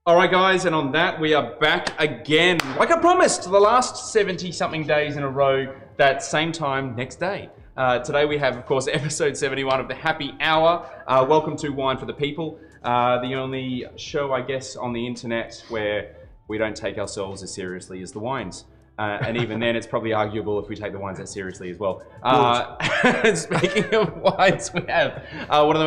All right, guys, and on that, we are back again. Like I promised, the last 70-something days in a row, that same time next day. Today we have, of course, episode 71 of the Happy Hour. Welcome to Wine for the People, the only show, I guess, on the internet where we don't take ourselves as seriously as the wines. And even then, it's probably arguable if we take the wines that seriously as well. Speaking of wines, we have one of the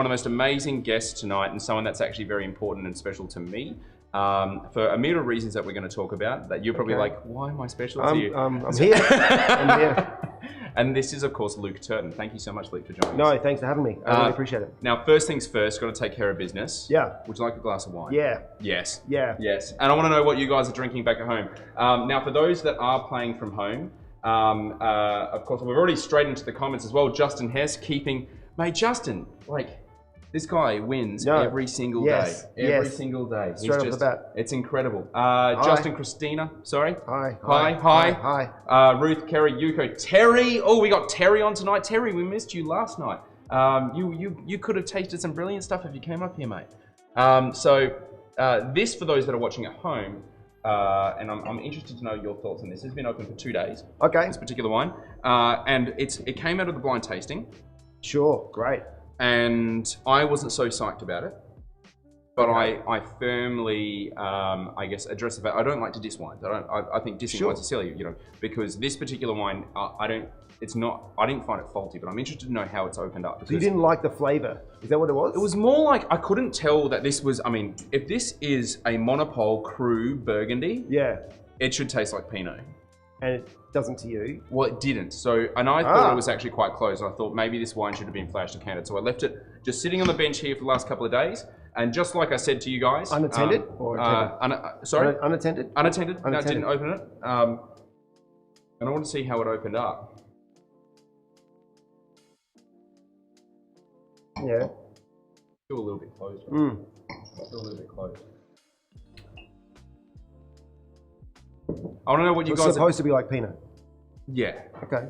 most amazing guests tonight, and someone that's actually very important and special to me. For a myriad of reasons that we're going to talk about, that you're probably like, why am I special to you? I'm here. I'm here. And this is, of course, Luke Turton. Thank you so much, Luke, for joining us. No, thanks for having me. I really appreciate it. Now, first things first, got to take care of business. Yeah. Would you like a glass of wine? Yeah. Yes. Yeah. Yes. And I want to know what you guys are drinking back at home. Now, for those that are playing from home, of course, we're already straight into the comments as well. Justin Hess keeping... Mate, Justin, like... This guy wins every single day. Every single day. Straight off the bat. It's incredible. Justin, Christina, sorry. Hi. Ruth, Kerry, Yuko, Terry. Oh, we got Terry on tonight. Terry, we missed you last night. You could have tasted some brilliant stuff if you came up here, mate. This, for those that are watching at home, and I'm interested to know your thoughts on this. It's been open for 2 days. Okay. This particular wine. And it came out of the blind tasting. Sure, great. And I wasn't so psyched about it, but I firmly, I guess, address the fact I don't like to diss wines. I think dissing wines are silly, you know, because this particular wine, I didn't find it faulty, but I'm interested to know how it's opened up. So you didn't like the flavor? Is that what it was? It was more like I couldn't tell that this was. I mean, if this is a Monopole Cru Burgundy, it should taste like Pinot. And it doesn't to you? Well, it didn't. So, and I thought it was actually quite close. I thought maybe this wine should have been flashed and canted. So I left it just sitting on the bench here for the last couple of days. And just like I said to you guys... Unattended? Or sorry? Unattended? Unattended. No, I didn't open it. And I want to see how it opened up. Yeah. Still a little bit closed. Right? Still a little bit closed. I want to know what you guys... It's supposed to be like Pinot? Yeah. Okay.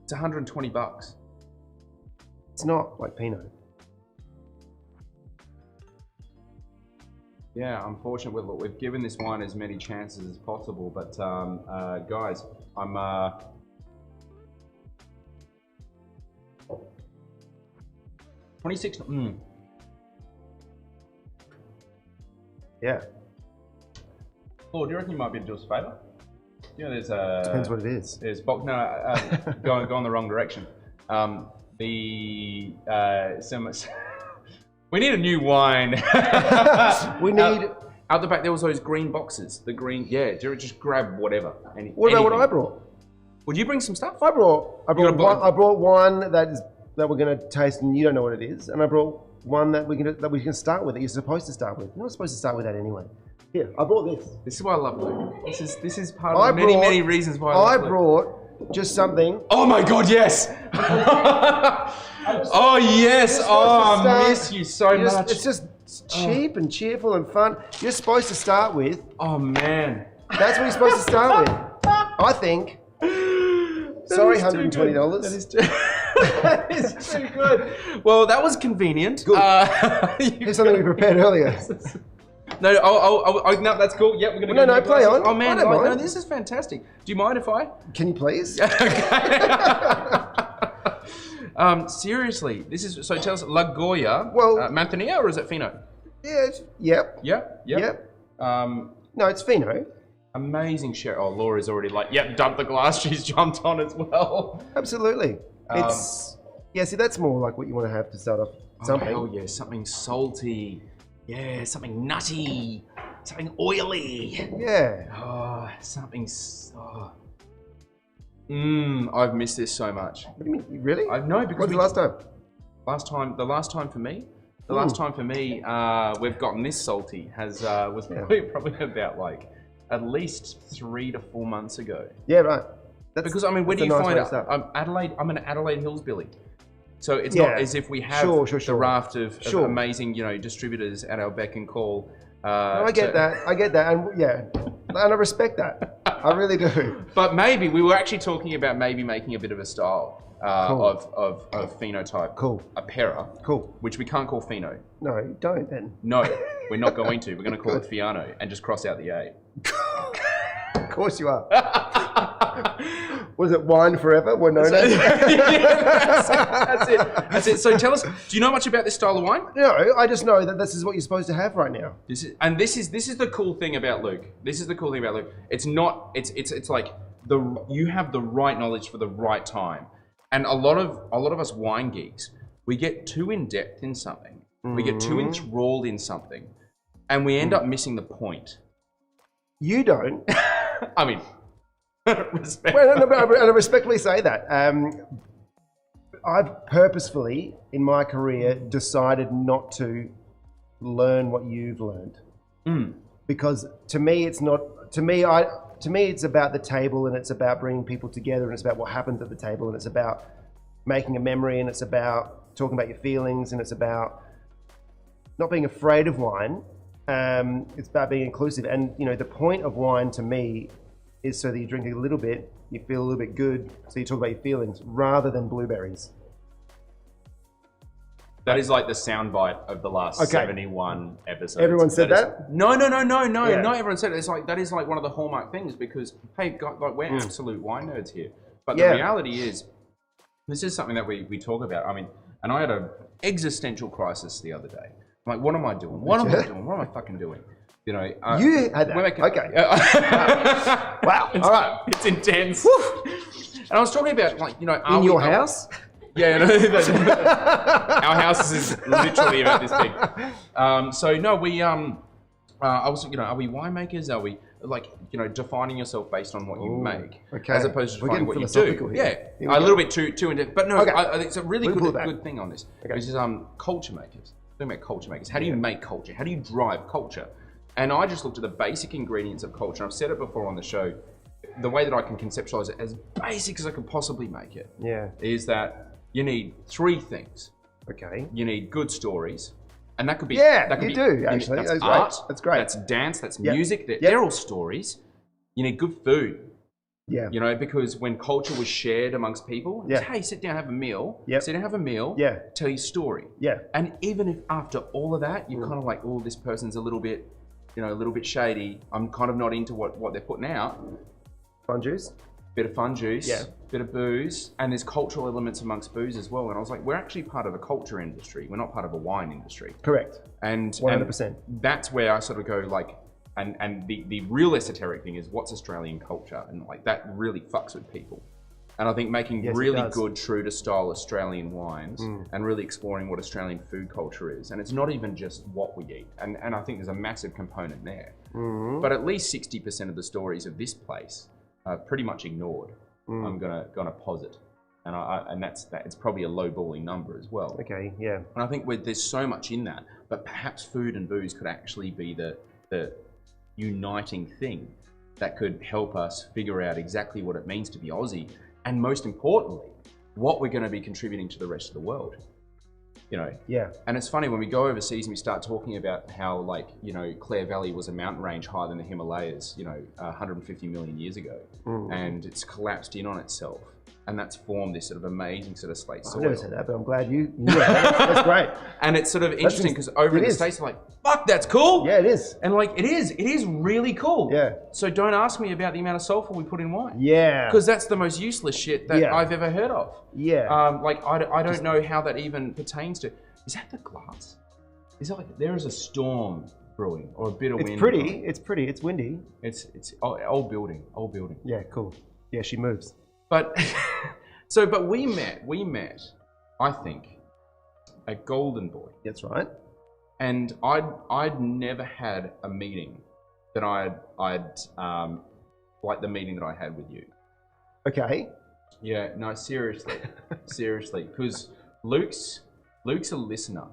It's $120. It's not like Pinot. Yeah, unfortunately, look, we've given this wine as many chances as possible, but guys, I'm... 26... Yeah. Oh, do you reckon you might be able to do us a favour? You know, there's a... Depends what it is. There's... going the wrong direction. We need a new wine. We need... Out the back, there was those green boxes. The green... Yeah, just grab whatever. What about what I brought? Would you bring some stuff? I brought one that we're going to taste and you don't know what it is. And I brought one that we can start with, that you're supposed to start with. You're not supposed to start with that anyway. Here, I brought this. This is why I love Luke. This is part of many reasons why I love Luke. I brought just something. Oh my God, yes! Oh yes! Oh, I miss you so much. It's just cheap and cheerful and fun. You're supposed to start with. Oh man. That's what you're supposed to start with. I think. Sorry, $120. That is too good. Well, that was convenient. Good. Here's something we prepared earlier. No, no, that's cool. Yep, we're gonna go. No, play on. Oh man, no, this is fantastic. Do you mind if I? Can you please? Seriously, this is so. Tell us, La Goya, Manzanilla, or is it Fino? Yeah. Yep. No, it's Fino. Amazing sherry. Oh, Laura's already like, yep, dump the glass. She's jumped on as well. Absolutely. See, that's more like what you want to have to start off something. Oh yeah, something salty. Yeah, something nutty, something oily. Yeah. Oh, something. I've missed this so much. What do you mean? Really? No, because when's the last time? The last time for me. The last time for me, we've gotten this salty was probably about like at least 3 to 4 months ago. Yeah, right. Because I mean, where do you find it? I'm an Adelaide Hillsbilly. So it's not as if we have the raft of amazing, distributors at our beck and call. No, I get that, and and I respect that. I really do. But maybe we were actually talking about maybe making a bit of a style of phenotype. Cool. A para. Cool. Which we can't call pheno. No, don't then. No. We're not going to. We're going to call it Fiano and just cross out the A. Of course you are. Was it wine forever? Winona? That's it. So tell us, do you know much about this style of wine? No, I just know that this is what you're supposed to have right now. This is the cool thing about Luke. It's not. It's like you have the right knowledge for the right time, and a lot of us wine geeks, we get too in depth in something. We get too enthralled in something, and we end up missing the point. You don't. I mean, respect. Well, and I respectfully say that. I've purposefully, in my career, decided not to learn what you've learned, because to me, it's not. To me, it's about the table, and it's about bringing people together, and it's about what happens at the table, and it's about making a memory, and it's about talking about your feelings, and it's about not being afraid of wine. It's about being inclusive, and the point of wine to me is so that you drink a little bit, you feel a little bit good, so you talk about your feelings rather than blueberries. That is like the soundbite of the last 71 episodes. Everyone said that? No. Not Yeah. everyone said it. It's like that is like one of the hallmark things because hey, we're absolute wine nerds here. But the reality is, this is something that we talk about. I mean, and I had an existential crisis the other day. I'm like, what am I doing? What am I fucking doing? You had that. Okay. Wow. All right. It's intense. And I was talking about in your house? Yeah, our house is literally about this big. So no, we I was are we winemakers? Are we defining yourself based on what you make, as opposed to defining what you do? Here. Yeah, a little bit too in depth. But no, I think it's a really good thing on this. This is culture makers. Talking about culture makers. How do you make culture? How do you drive culture? And I just looked at the basic ingredients of culture. I've said it before on the show. The way that I can conceptualize it as basic as I can possibly make it is that you need 3 things. Okay. You need good stories, and that could be actually. That's art. That's great. That's dance. That's music. They're all stories. You need good food. Yeah. Because when culture was shared amongst people, it's, hey, sit down, have a meal. Yep. Sit down, have a meal. Yeah. Tell your story. Yeah. And even if after all of that, you're kind of like, oh, this person's a little bit shady. I'm kind of not into what they're putting out. Fun juice. Bit of fun juice. Yeah. Bit of booze, and there's cultural elements amongst booze as well. And I was like, we're actually part of a culture industry. We're not part of a wine industry. Correct. And 100%. That's where I sort of go like. And the real esoteric thing is what's Australian culture, and like that really fucks with people. And I think making really good, true to style Australian wines and really exploring what Australian food culture is. And it's not even just what we eat. And I think there's a massive component there. But at least 60% of the stories of this place are pretty much ignored. I'm gonna posit. And that's it's probably a low-balling number as well. Okay, yeah. And I think there's so much in that, but perhaps food and booze could actually be the uniting thing that could help us figure out exactly what it means to be Aussie, and most importantly, what we're going to be contributing to the rest of the world. Yeah. And it's funny when we go overseas and we start talking about how Clare Valley was a mountain range higher than the Himalayas, 150 million years ago, and it's collapsed in on itself. And that's formed this sort of amazing sort of slate soil. I've never said that, but I'm glad you knew that. That's great. And it's sort of interesting because over in the States, they're like, fuck, that's cool. Yeah, it is. And it is really cool. Yeah. So don't ask me about the amount of sulfur we put in wine. Yeah. Because that's the most useless shit that I've ever heard of. Yeah. I don't know how that even pertains to. Is that the glass? Is that there is a storm brewing or a bit of wind? It's pretty. It's windy. It's old building. Yeah, cool. Yeah, she moves. But but we met, I think, at Golden Boy. That's right. And I'd never had a meeting that I'd like the meeting that I had with you. Okay. Yeah, no, seriously, because Luke's a listener,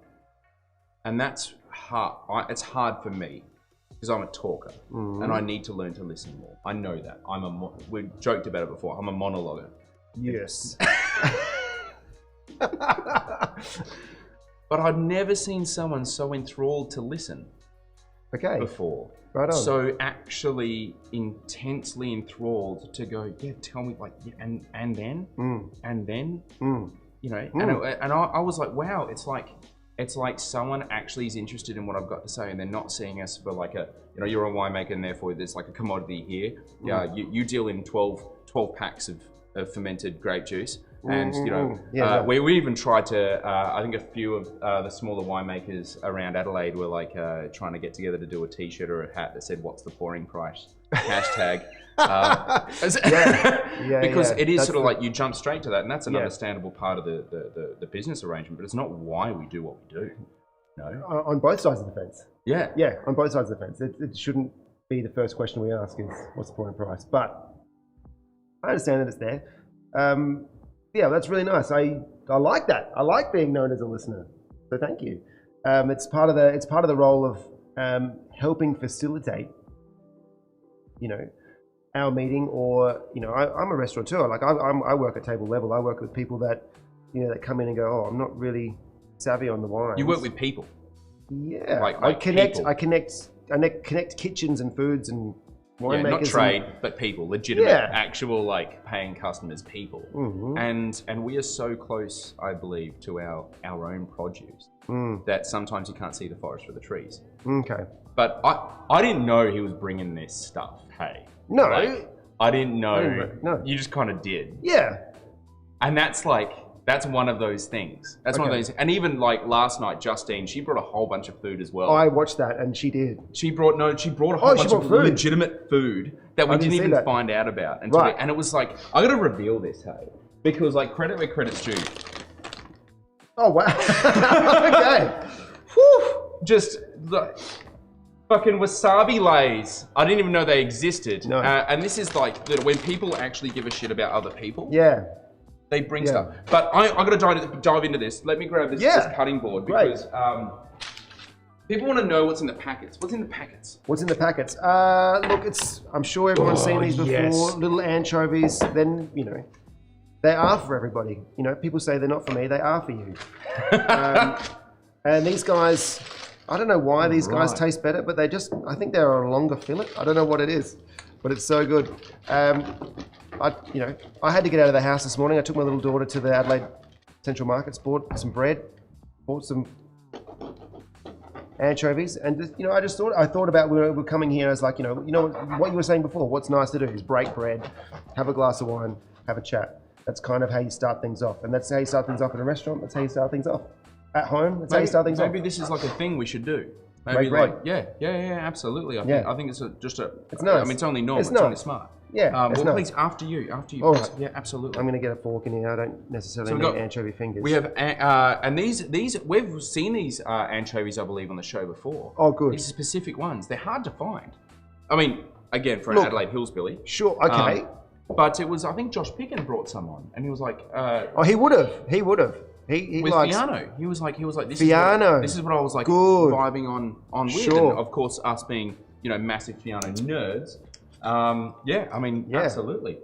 and that's hard. It's hard for me because I'm a talker, and I need to learn to listen more. I know that. We joked about it before. I'm a monologuer. Yes. But I'd never seen someone so enthralled to listen. Before. Right on. So actually intensely enthralled to go, yeah, tell me and then, and then, and I was like, wow, it's like it's like someone actually is interested in what I've got to say, and they're not seeing us for like you're a winemaker, and therefore there's like a commodity here. Yeah, you deal in 12 packs of fermented grape juice. And we even tried to. I think a few of the smaller winemakers around Adelaide were like trying to get together to do a T-shirt or a hat that said "What's the pouring price?" hashtag. Because it is sort of like you jump straight to that, and that's an understandable part of the business arrangement. But it's not why we do what we do. No, on both sides of the fence. Yeah, on both sides of the fence. It shouldn't be the first question we ask is what's the pouring price. But I understand that it's there. Yeah, that's really nice. I like that. I like being known as a listener. So thank you. It's part of the role of helping facilitate, our meeting, or I'm a restaurateur. Like I work at table level. I work with people that that come in and go, oh, I'm not really savvy on the wine. You work with people. Yeah, like I connect. People. I connect kitchens and foods and winemakers. Yeah, not trade, but people, legitimate, actual like paying customers, people. And we are so close, I believe, to our own produce that sometimes you can't see the forest for the trees. Okay. But I didn't know he was bringing this stuff. Hey. No. Like, I didn't know. No. You just kind of did. Yeah. And that's one of those things. That's one of those. And even like last night, Justine, she brought a whole bunch of food as well. I watched that, and she did. She brought a whole bunch of legitimate food that we didn't even find out about. And it was like, I got to reveal this, hey, because like credit where credit's due. Oh wow. Okay. Whew. Just the fucking wasabi lays. I didn't even know they existed. No. And this is like when people actually give a shit about other people. Yeah. They bring stuff. But I got to dive into this. Let me grab this cutting board because people want to know what's in the packets. What's in the packets? What's in the packets? Look, I'm sure everyone's seen these before. Yes. Little anchovies. Then, they are for everybody. People say they're not for me. They are for you. And these guys, I don't know why these guys taste better, but I think they're a longer fillet. I don't know what it is, but it's so good. I had to get out of the house this morning. I took my little daughter to the Adelaide Central Markets, bought some bread, bought some anchovies, and I thought about when we were coming here. I was like, what you were saying before. What's nice to do is break bread, have a glass of wine, have a chat. That's kind of how you start things off, and that's how you start things off in a restaurant. That's how you start things off at home. That's how you start things off. Maybe this is like a thing we should do. Maybe absolutely. I think it's It's nice. I mean, it's only normal. It's only smart. Yeah. Well, please, after you. All right. Yeah, absolutely. I'm going to get a fork in here. I don't necessarily need anchovy fingers. We have, and these we've seen these anchovies, I believe, on the show before. Oh, good. These specific ones. They're hard to find. I mean, again, for an Adelaide Hillsbilly. Sure. Okay. But it was, I think, Josh Picken brought some on, and he was like, he would have. He with likes Fiano. He was like, this Fiano. Is what I was like Good. vibing on with. Sure. And of course, us being massive Fiano nerds. Absolutely.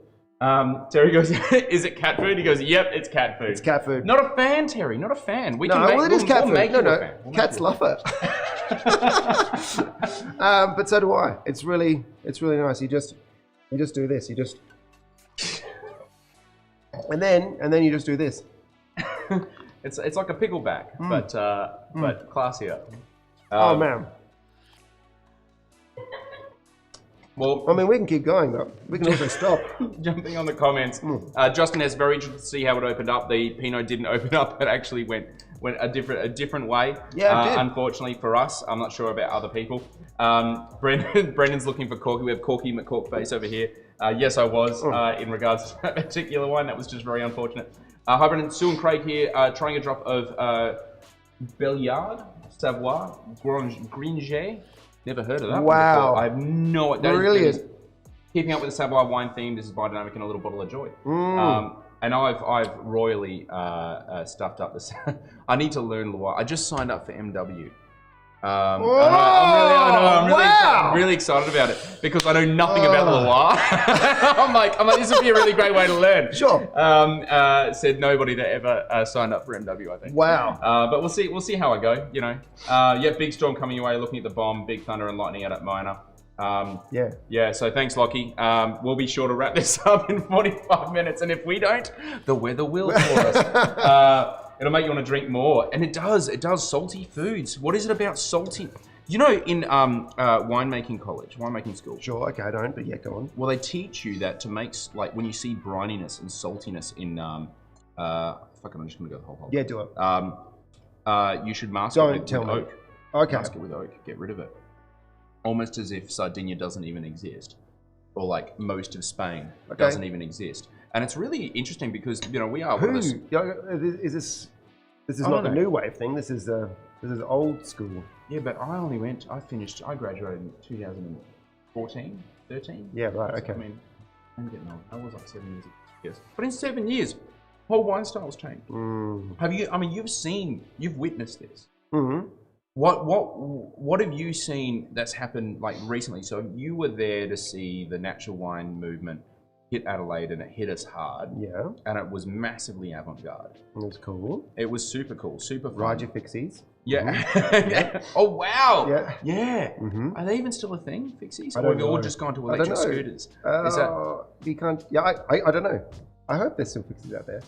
Terry goes, is it cat food? He goes, yep, it's cat food. It's cat food. Not a fan, Terry. Not a fan. It is cat food. No. Cats love it. But so do I. It's really nice. You just do this. You just, and then you just do this. It's like a pickleback, but classier. Oh man. Well, I mean, we can keep going, but we can also stop. Jumping on the comments, Justin is very interested to see how it opened up. The Pinot didn't open up; it actually went a different way. Yeah, it did. Unfortunately for us, I'm not sure about other people. Brendan's looking for Corky. We have Corky McCorkface over here. Yes, I was in regards to that particular one. That was just very unfortunate. Hi, Brendan. Sue and Craig here, trying a drop of Belliard Savoie Gringet. Never heard of that one before. I have no idea. Brilliant. Keeping up with the Savoy wine theme, this is biodynamic and a little bottle of joy. And I've royally stuffed up this. I need to learn Loire. I just signed up for MW. I'm really excited about it because I know nothing about Loire. I'm like, this would be a really great way to learn. Sure. Said nobody that ever signed up for MW, I think. Wow. But we'll see how I go. Big storm coming your way. Looking at the bomb, big thunder and lightning out at Mona. Yeah. So thanks, Lockie. We'll be sure to wrap this up in 45 minutes, and if we don't, the weather will for us. it'll make you want to drink more. And it does salty foods. What is it about salty? You know, in winemaking school. Sure, okay, I don't, but yeah, go on. Well, they teach you that to make, like, when you see brininess and saltiness in, fuck it, I'm just going to go the whole Yeah, do it. you should mask Don't it with tell me. oak. Okay. Mask it with oak. Get rid of it. Almost as if Sardinia doesn't even exist. Or like most of Spain doesn't even exist. And it's really interesting because, you know, we are one of those... This is not the new wave thing. This is old school. Yeah, but I graduated in 2014, 13. Yeah, right, okay. I mean, I'm getting old. I was like 7 years ago. But in 7 years, whole wine style's changed. You've witnessed this. Mm-hmm. What have you seen that's happened like recently? So you were there to see the natural wine movement hit Adelaide, and it hit us hard. Yeah. And it was massively avant-garde. It was cool. It was super cool, super fun. Ride your fixies. Yeah. Yeah. Oh wow. Yeah. Yeah. Mm-hmm. Are they even still a thing, fixies? I Or don't have you all know. just gone to electric scooters? Is that... You can't. Yeah, I don't know. I hope there's still fixies out there.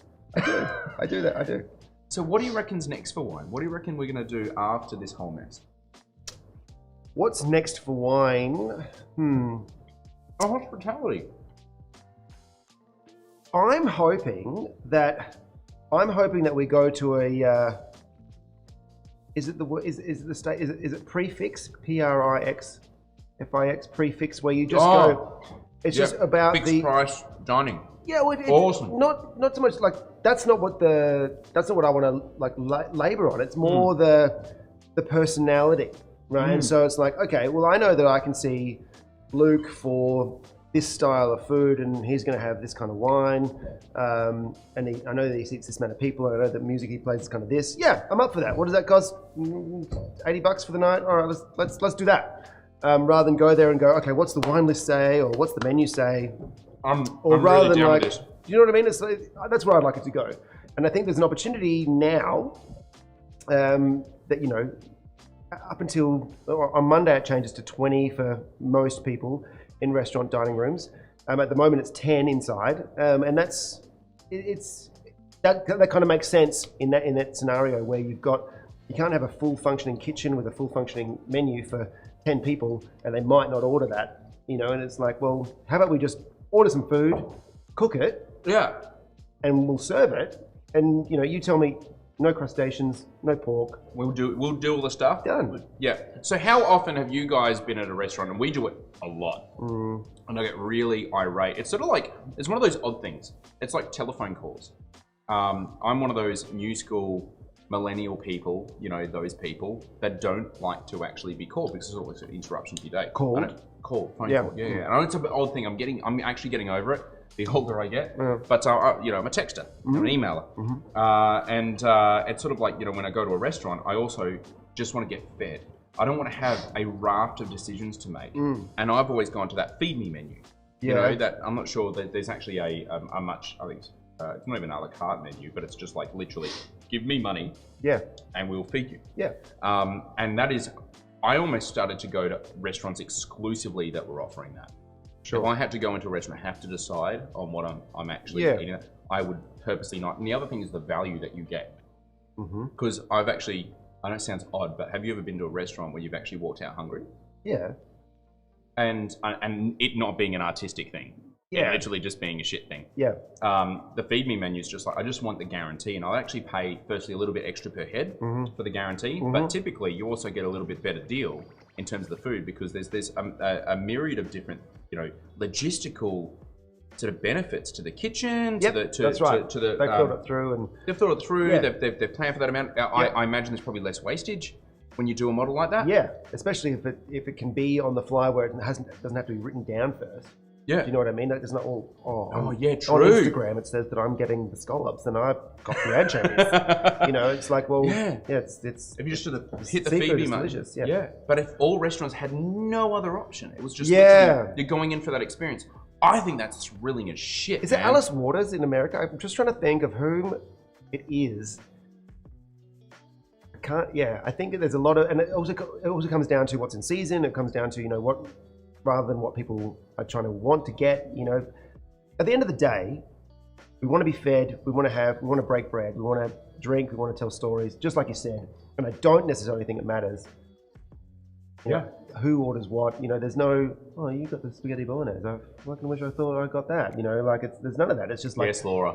I do. I do. So what do you reckon's next for wine? What do you reckon we're going to do after this whole mess? What's next for wine? Hospitality. I'm hoping that we go to a. Is it prefix? PRIX FIX where you just go. It's just about fixed price dining. Yeah, well, Awesome. Not so much like that's not what I want to like labor on. It's more the personality, right? And so it's like, okay, well, I know that I can see Luke for this style of food, and he's going to have this kind of wine, and I know that he seats this amount of people, and I know that music he plays is kind of this. Yeah, I'm up for that. What does that cost? $80 for the night. All right, let's do that. Rather than go there and go, okay, what's the wine list say, or what's the menu say? I'm really down with this. Do you know what I mean? It's like, that's where I'd like it to go. And I think there's an opportunity now that, you know, up until on Monday it changes to 20 for most people in restaurant dining rooms. At the moment it's 10 inside, and that kind of makes sense in that scenario where you can't have a full functioning kitchen with a full functioning menu for 10 people, and they might not order that, you know. And it's like, well, how about we just order some food, cook it, and we'll serve it, and you know, you tell me no crustaceans, no pork. We'll do all the stuff. Done. Yeah. So how often have you guys been at a restaurant? And we do it a lot. And I get really irate. It's sort of like, it's one of those odd things. It's like telephone calls. I'm one of those new school millennial people, you know, those people that don't like to actually be called because it's always an interruption to your day. Phone call. Yeah. And I know it's an odd thing. I'm actually getting over it the older I get. But you know, I'm a texter, I'm an emailer, and it's sort of like, you know, when I go to a restaurant, I also just want to get fed. I don't want to have a raft of decisions to make, and I've always gone to that feed me menu. You know, that I'm not sure that there's actually a much, I think it's not even a la carte menu, but it's just like literally give me money, and we'll feed you. And that is, I almost started to go to restaurants exclusively that were offering that. If I had to go into a restaurant, I have to decide on what I'm actually eating. I would purposely not. And the other thing is the value that you get. Because I've actually, I know it sounds odd, but have you ever been to a restaurant where you've actually walked out hungry? Yeah. And it not being an artistic thing. Yeah. Literally just being a shit thing. Yeah. The feed me menu is just like, I just want the guarantee, and I'll actually pay firstly a little bit extra per head for the guarantee, but typically you also get a little bit better deal in terms of the food because there's a myriad of different, you know, logistical sort of benefits to the kitchen. That's right. To the they've thought it through, and they've thought it through. They've planned for that amount. I imagine there's probably less wastage when you do a model like that. Yeah, especially if it can be on the fly where it doesn't have to be written down first. Yeah. Do you know what I mean? It's not all, true. On Instagram it says that I'm getting the scallops and I've got the anchovies. You know, it's like, well, it's if you just sort of hit the feed me money. Yeah. But if all restaurants had no other option, it was just literally, you're going in for that experience. I think that's thrilling as shit. Is it Alice Waters in America? I'm just trying to think of whom it is. I think there's a lot of, and it also comes down to what's in season. It comes down to, you know, what, rather than what people are trying to want to get, you know. At the end of the day, We want to be fed. We want to break bread. We want to drink. We want to tell stories, just like you said. And I don't necessarily think it matters. You know, who orders what? You know, there's no, oh, you got the spaghetti bolognese. I fucking wish I thought I got that. You know, like there's none of that. It's just like, yes, Laura.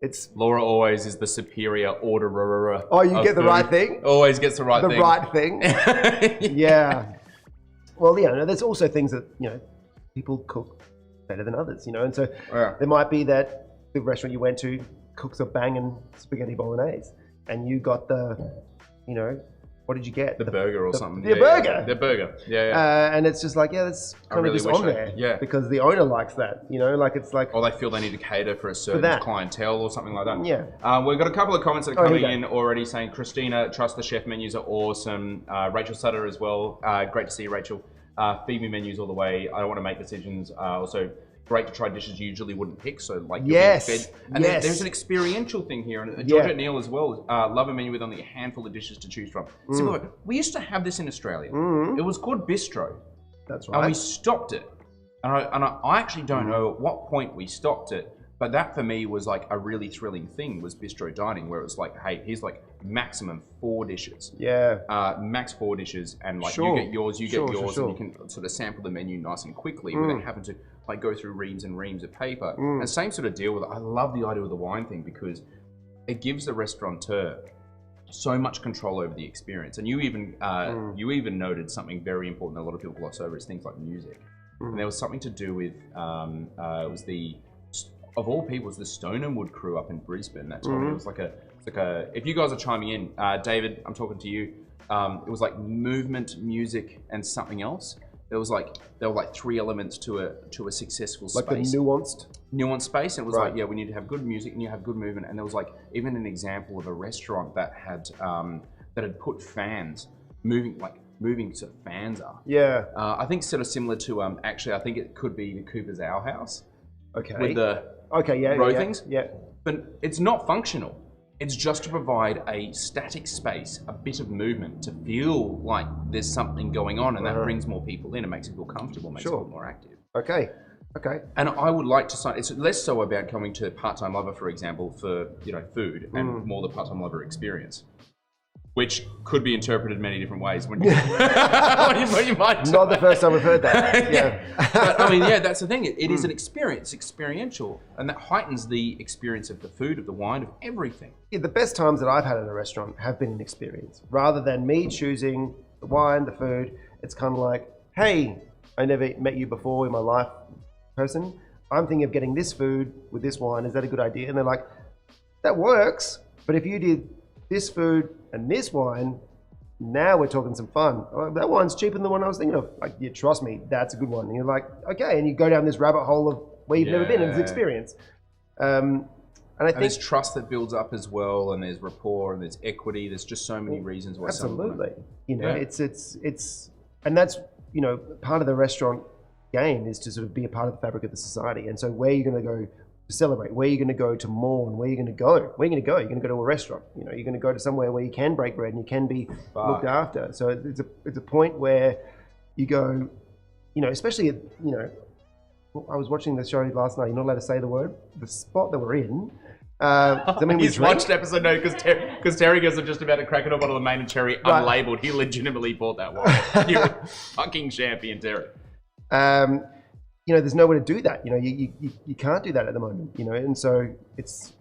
It's Laura always is the superior orderer. Oh, you get the right thing? Always gets the right thing. The right thing? Yeah. Well, yeah, no, there's also things that, you know, people cook better than others, you know, and so there might be that the restaurant you went to cooks a banging spaghetti bolognese, and you got the, you know, what did you get? The burger or something. The burger. Yeah. The burger. Yeah. And it's just like, yeah, that's kind of just on there. Yeah. Because the owner likes that, you know, like it's like. Or they feel they need to cater for a certain clientele or something like that. Yeah. We've got a couple of comments that are coming in already saying, Christina, trust the chef menus are awesome. Rachel Sutter as well. Great to see you, Rachel. Feed me menus all the way. I don't want to make decisions. Also, great to try dishes you usually wouldn't pick. So, like, you're being fed. And there's an experiential thing here. And Georgia Neal as well. Love a menu with only a handful of dishes to choose from. We used to have this in Australia. It was called Bistro. That's right. And we stopped it. And I actually don't know at what point we stopped it. But that for me was like a really thrilling thing, was bistro dining, where it was like, hey, here's like maximum 4 dishes. Yeah. Max 4 dishes, and like you get yours, and you can sort of sample the menu nice and quickly without having to like go through reams and reams of paper. And same sort of deal with it. I love the idea of the wine thing because it gives the restaurateur so much control over the experience. And you even noted something very important that a lot of people gloss over is things like music. And there was something to do with it was the, of all people, it's the Stoneham Wood crew up in Brisbane that told me. It was like a, if you guys are chiming in, David, I'm talking to you. It was like movement, music, and something else. There were like 3 elements to a successful space. Like the nuanced space. And it was like, yeah, we need to have good music and you have good movement. And there was like even an example of a restaurant that had put fans moving sort of fans up. Yeah. I think sort of similar to actually I think it could be the Cooper's Ale House. Okay. With the row things. Yeah. But it's not functional. It's just to provide a static space, a bit of movement, to feel like there's something going on, and that brings more people in and makes it feel comfortable, makes it feel more active. Okay. And I would like to sign, it's less so about coming to Part-Time Lover, for example, for food, and more the Part-Time Lover experience. Which could be interpreted many different ways when you, when you might. Not the first time we've heard that. Yeah. But I mean, yeah, that's the thing. It is an experience, experiential, and that heightens the experience of the food, of the wine, of everything. Yeah, the best times that I've had in a restaurant have been an experience. Rather than me choosing the wine, the food, it's kind of like, hey, I never met you before in my life, person. I'm thinking of getting this food with this wine. Is that a good idea? And they're like, that works. But if you did this food and this wine, now we're talking some fun. Oh, that wine's cheaper than the one I was thinking of. Like, yeah, trust me, that's a good one. And you're like, okay, and you go down this rabbit hole of where you've never been in this experience. And I think there's trust that builds up as well, and there's rapport, and there's equity. There's just so many reasons why. Absolutely, it's and that's part of the restaurant game is to sort of be a part of the fabric of the society. And so where you're going to go to celebrate, where you're going to go to mourn, where you're going to go, You're going to go to a restaurant. You're going to go to somewhere where you can break bread and you can be looked after. So it's a point where you go, especially at, I was watching the show last night. You're not allowed to say the word. The spot that we're in. He's watched episode because Terry goes, I'm just about to crack it up on the main and Terry unlabeled. He legitimately bought that one. You're a fucking champion, Terry. There's nowhere to do that. You can't do that at the moment. And so it's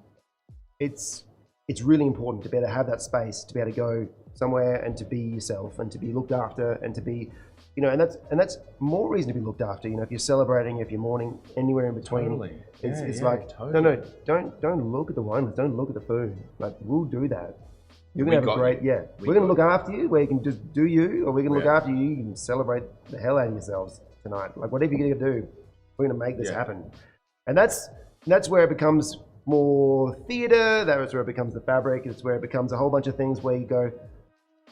really important to be able to have that space, to be able to go somewhere and to be yourself and to be looked after and to be, and that's more reason to be looked after. If you're celebrating, if you're mourning, anywhere in between. Totally. It's totally. No, don't look at the wine list. Don't look at the food. Like, we'll do that. You're gonna have a great we're gonna look after you, where you can just do you, or we're gonna look after you. You can celebrate the hell out of yourselves tonight. Like, whatever you're gonna do, we're gonna make this happen. And that's where it becomes more theater. That's where it becomes the fabric. It's where it becomes a whole bunch of things where you go,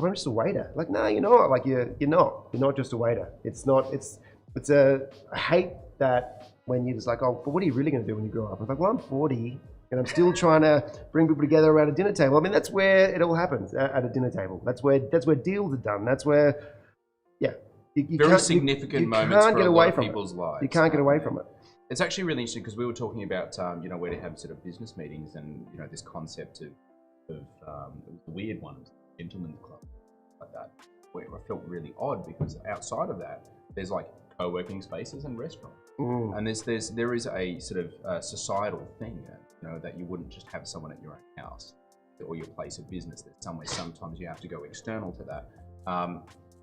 I'm just a waiter. Like, no, you're not. Like, you're not. You're not just a waiter. It's not. I hate that when you're just like, oh, but what are you really going to do when you grow up? I'm like, well, I'm 40 and I'm still trying to bring people together around a dinner table. I mean, that's where it all happens, at a dinner table. That's where deals are done. That's where, you very significant moments for a lot of people's lives. You can't get away from it. It's actually really interesting because we were talking about, you know, where to have sort of business meetings and, you know, this concept of it was a weird one, gentleman's club, like that, where I felt really odd because outside of that, there's like co-working spaces and restaurants. And there is a sort of societal thing, you know, that you wouldn't just have someone at your own house or your place of business. That sometimes you have to go external to that.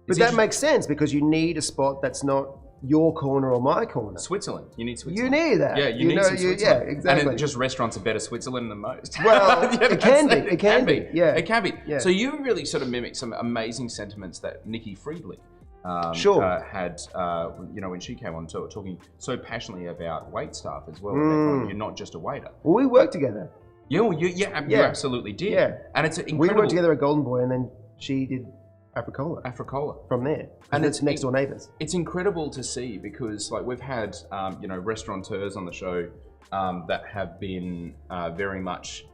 But that makes sense because you need a spot that's not your corner or my corner. Switzerland. You need Switzerland. You need that. Yeah, you need some Switzerland. Yeah, exactly. And just restaurants are better Switzerland than most. Well, it can be. It can be. Yeah. It can be. Yeah. So you really sort of mimic some amazing sentiments that Nikki Friedley had, you know, when she came on talking so passionately about wait staff as well. You're not just a waiter. Well, we worked together. You absolutely did. Yeah. And it's incredible. We worked together at Golden Boy and then she did Africola. From there. And it's next door neighbours. It's incredible to see because like we've had, you know, restaurateurs on the show that have been very much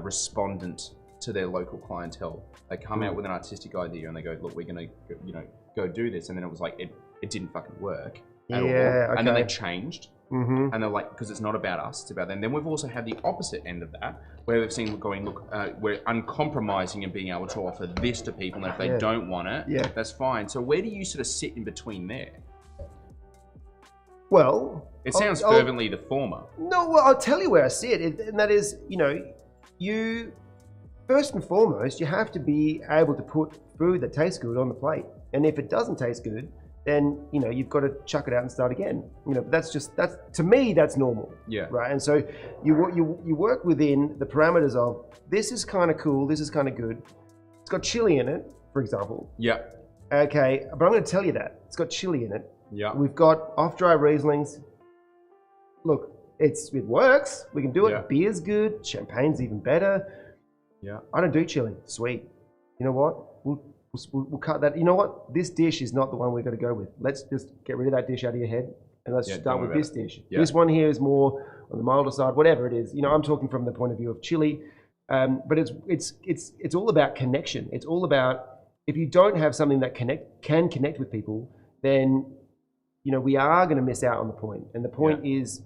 respondent to their local clientele. They come out with an artistic idea and they go, look, we're going to, you know, go do this. And then it was like, it didn't fucking work at all. Okay. And then they changed. And they're like, because it's not about us, it's about them. Then we've also had the opposite end of that, where we've seen going, look, we're uncompromising and being able to offer this to people, and if they don't want it, that's fine. So where do you sort of sit in between there? Well, it sounds fervently the former. No, well, I'll tell you where I sit, and that is, you know, you first and foremost, you have to be able to put food that tastes good on the plate, and if it doesn't taste good, then, you know, you've got to chuck it out and start again. You know, that's to me, that's normal. Yeah. Right. And so you work within the parameters of this is kind of cool, this is kind of good. It's got chili in it, for example. Yeah. Okay, but I'm going to tell you that it's got chili in it. Yeah. We've got off-dry Rieslings. Look, it works. We can do it. Yeah. Beer's good. Champagne's even better. Yeah. I don't do chili. Sweet. You know what? We'll cut that. You know what? This dish is not the one we're going to go with. Let's just get rid of that dish out of your head and let's start with this dish. Yeah. This one here is more on the milder side, whatever it is. You know, I'm talking from the point of view of chili, but it's all about connection. It's all about if you don't have something that can connect with people, then you know we are going to miss out on the point. And the point is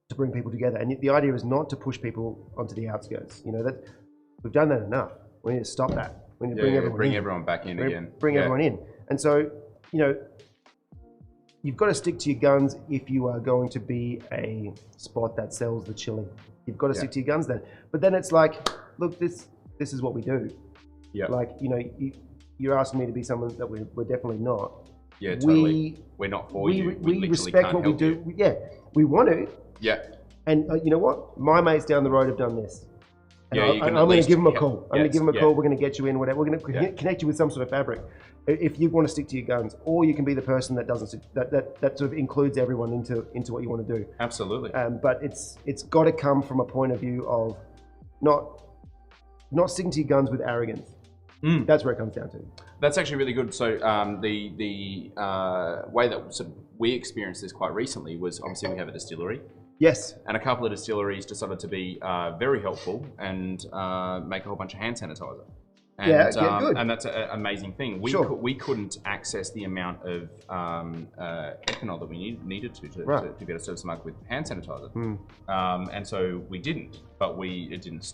to bring people together. And the idea is not to push people onto the outskirts. You know that we've done that enough. We need to stop that. We need to bring everyone back in again. Bring everyone in. And so, you know, you've got to stick to your guns if you are going to be a spot that sells the chili. You've got to stick to your guns then. But then it's like, look, this is what we do. Yeah. Like, you know, you're asking me to be someone that we're definitely not. Yeah, totally. We're not for you. We respect what we do. Yeah, we want to. Yeah. And you know what? My mates down the road have done this. Yeah, I'm going to give them a call. I'm going to give them a call. We're going to get you in, whatever. We're going to connect you with some sort of fabric. If you want to stick to your guns, or you can be the person that doesn't that sort of includes everyone into what you want to do. Absolutely. But it's got to come from a point of view of not sticking to your guns with arrogance. That's where it comes down to. That's actually really good. So the way that sort of we experienced this quite recently was obviously we have a distillery. Yes. And a couple of distilleries decided to be very helpful and make a whole bunch of hand sanitizer. And, good. And that's an amazing thing. We couldn't access the amount of ethanol that we needed to be able to service the market with hand sanitizer. And so we didn't, but it didn't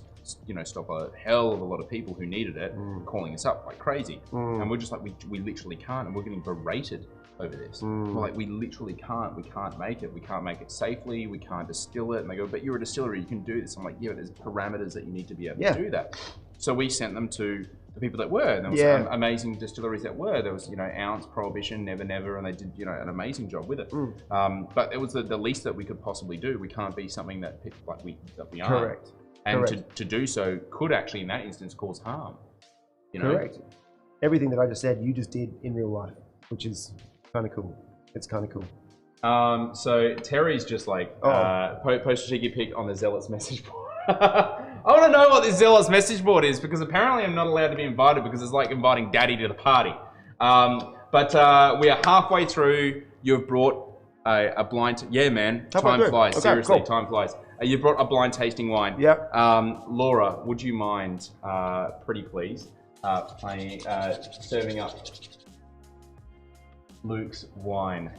stop a hell of a lot of people who needed it calling us up like crazy. And we're just like, we literally can't, and we're getting berated over this. We're like, we literally can't. We can't make it. We can't make it safely. We can't distill it. And they go, but you're a distillery. You can do this. I'm like, yeah, but there's parameters that you need to be able to do that. So we sent them to the people that were. And there was some amazing distilleries that were. There was, Ounce, Prohibition, Never Never, and they did, an amazing job with it. But it was the least that we could possibly do. We can't be something that we aren't. Correct. And to do so could actually, in that instance, cause harm. Correct. Everything that I just said, you just did in real life, which is kind of cool. It's kind of cool. So Terry's just like, post a cheeky pic on the Zealots message board. I want to know what this Zealots message board is, because apparently I'm not allowed to be invited because it's like inviting daddy to the party. But we are halfway through. You've brought a blind... Yeah, man. Time flies. Okay, seriously, time flies. You've brought a blind tasting wine. Yep. Laura, would you mind, pretty please, serving up Luke's wine?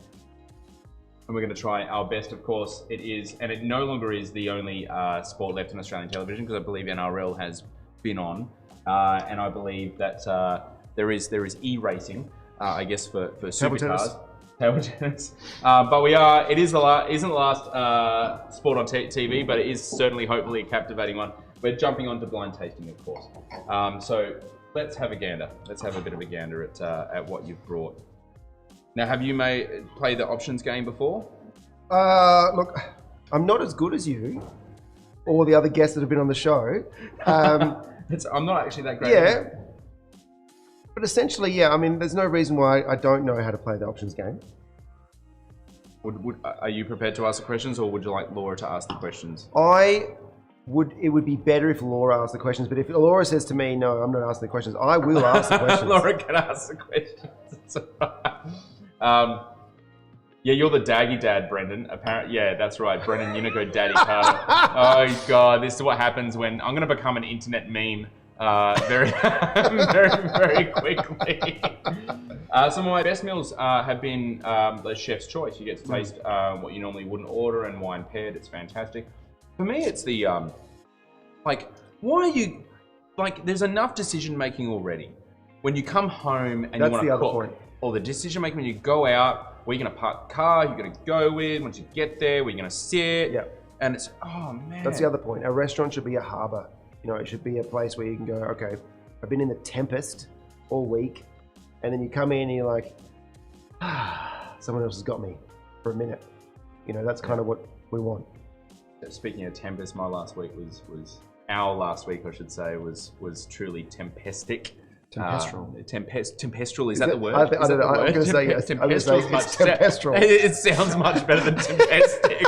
and we're going to try our best. Of course, it is, and it no longer is the only sport left on Australian television, because I believe NRL has been on, and I believe that there is e-racing, I guess for supercars. Table tennis. But it isn't the last sport on TV, but it is certainly, hopefully, a captivating one. We're jumping on to blind tasting, of course. So let's have a gander. Let's have a bit of a gander at what you've brought. Now, have you played the options game before? Look, I'm not as good as you or the other guests that have been on the show. I'm not actually that great. Yeah. But essentially, yeah, I mean, there's no reason why I don't know how to play the options game. Are you prepared to ask the questions, or would you like Laura to ask the questions? It would be better if Laura asked the questions, but if Laura says to me, no, I'm not asking the questions, I will ask the questions. Laura can ask the questions. Yeah, you're the daggy dad, Brendan. Apparently, yeah, that's right. Brendan Unico Daddy Carter. Oh, God, this is what happens when I'm going to become an internet meme. Very, very quickly. Some of my best meals have been the chef's choice. You get to taste what you normally wouldn't order and wine paired. It's fantastic. For me, it's the why are you there's enough decision making already. When you come home and you want to cook, point. Or the decision making when you go out, where you're going to park the car, you're going to go with, once you get there, where you're going to sit. Yeah. And it's, oh man. That's the other point. A restaurant should be a harbour. You know, it should be a place where you can go, okay, I've been in the tempest all week, and then you come in and you're like, someone else has got me for a minute. You know, that's kind of what we want. Speaking of tempest, our last week, I should say, was truly tempestic. Tempestral. Tempestral, is that the word? I don't know. I'm going to say yes. Tempestral. It sounds much better than tempestic.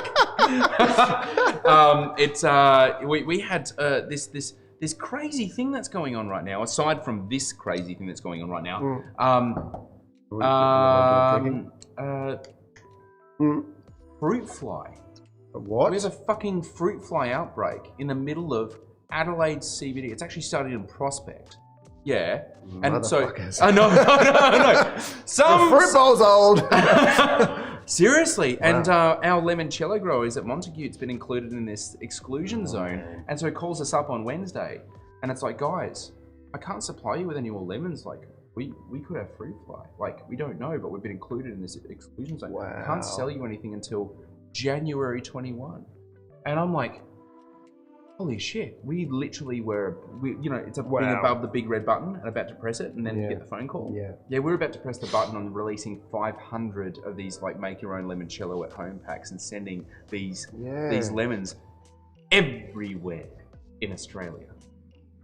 We had this crazy thing that's going on right now. Aside from this crazy thing that's going on right now, fruit fly. What? There's a fucking fruit fly outbreak in the middle of Adelaide CBD. It's actually started in Prospect. Yeah, and so no. The fruit bowl's old. Seriously, wow. And our limoncello growers at Montague's been included in this exclusion zone, and so he calls us up on Wednesday, and it's like, guys, I can't supply you with any more lemons. Like, we could have fruit fly. Like, we don't know, but we've been included in this exclusion zone. Wow. I can't sell you anything until January 21, and I'm like, holy shit, we literally were, it's being above the big red button and about to press it, and then you get the phone call. Yeah, we're about to press the button on releasing 500 of these make your own limoncello at home packs and sending these lemons everywhere in Australia.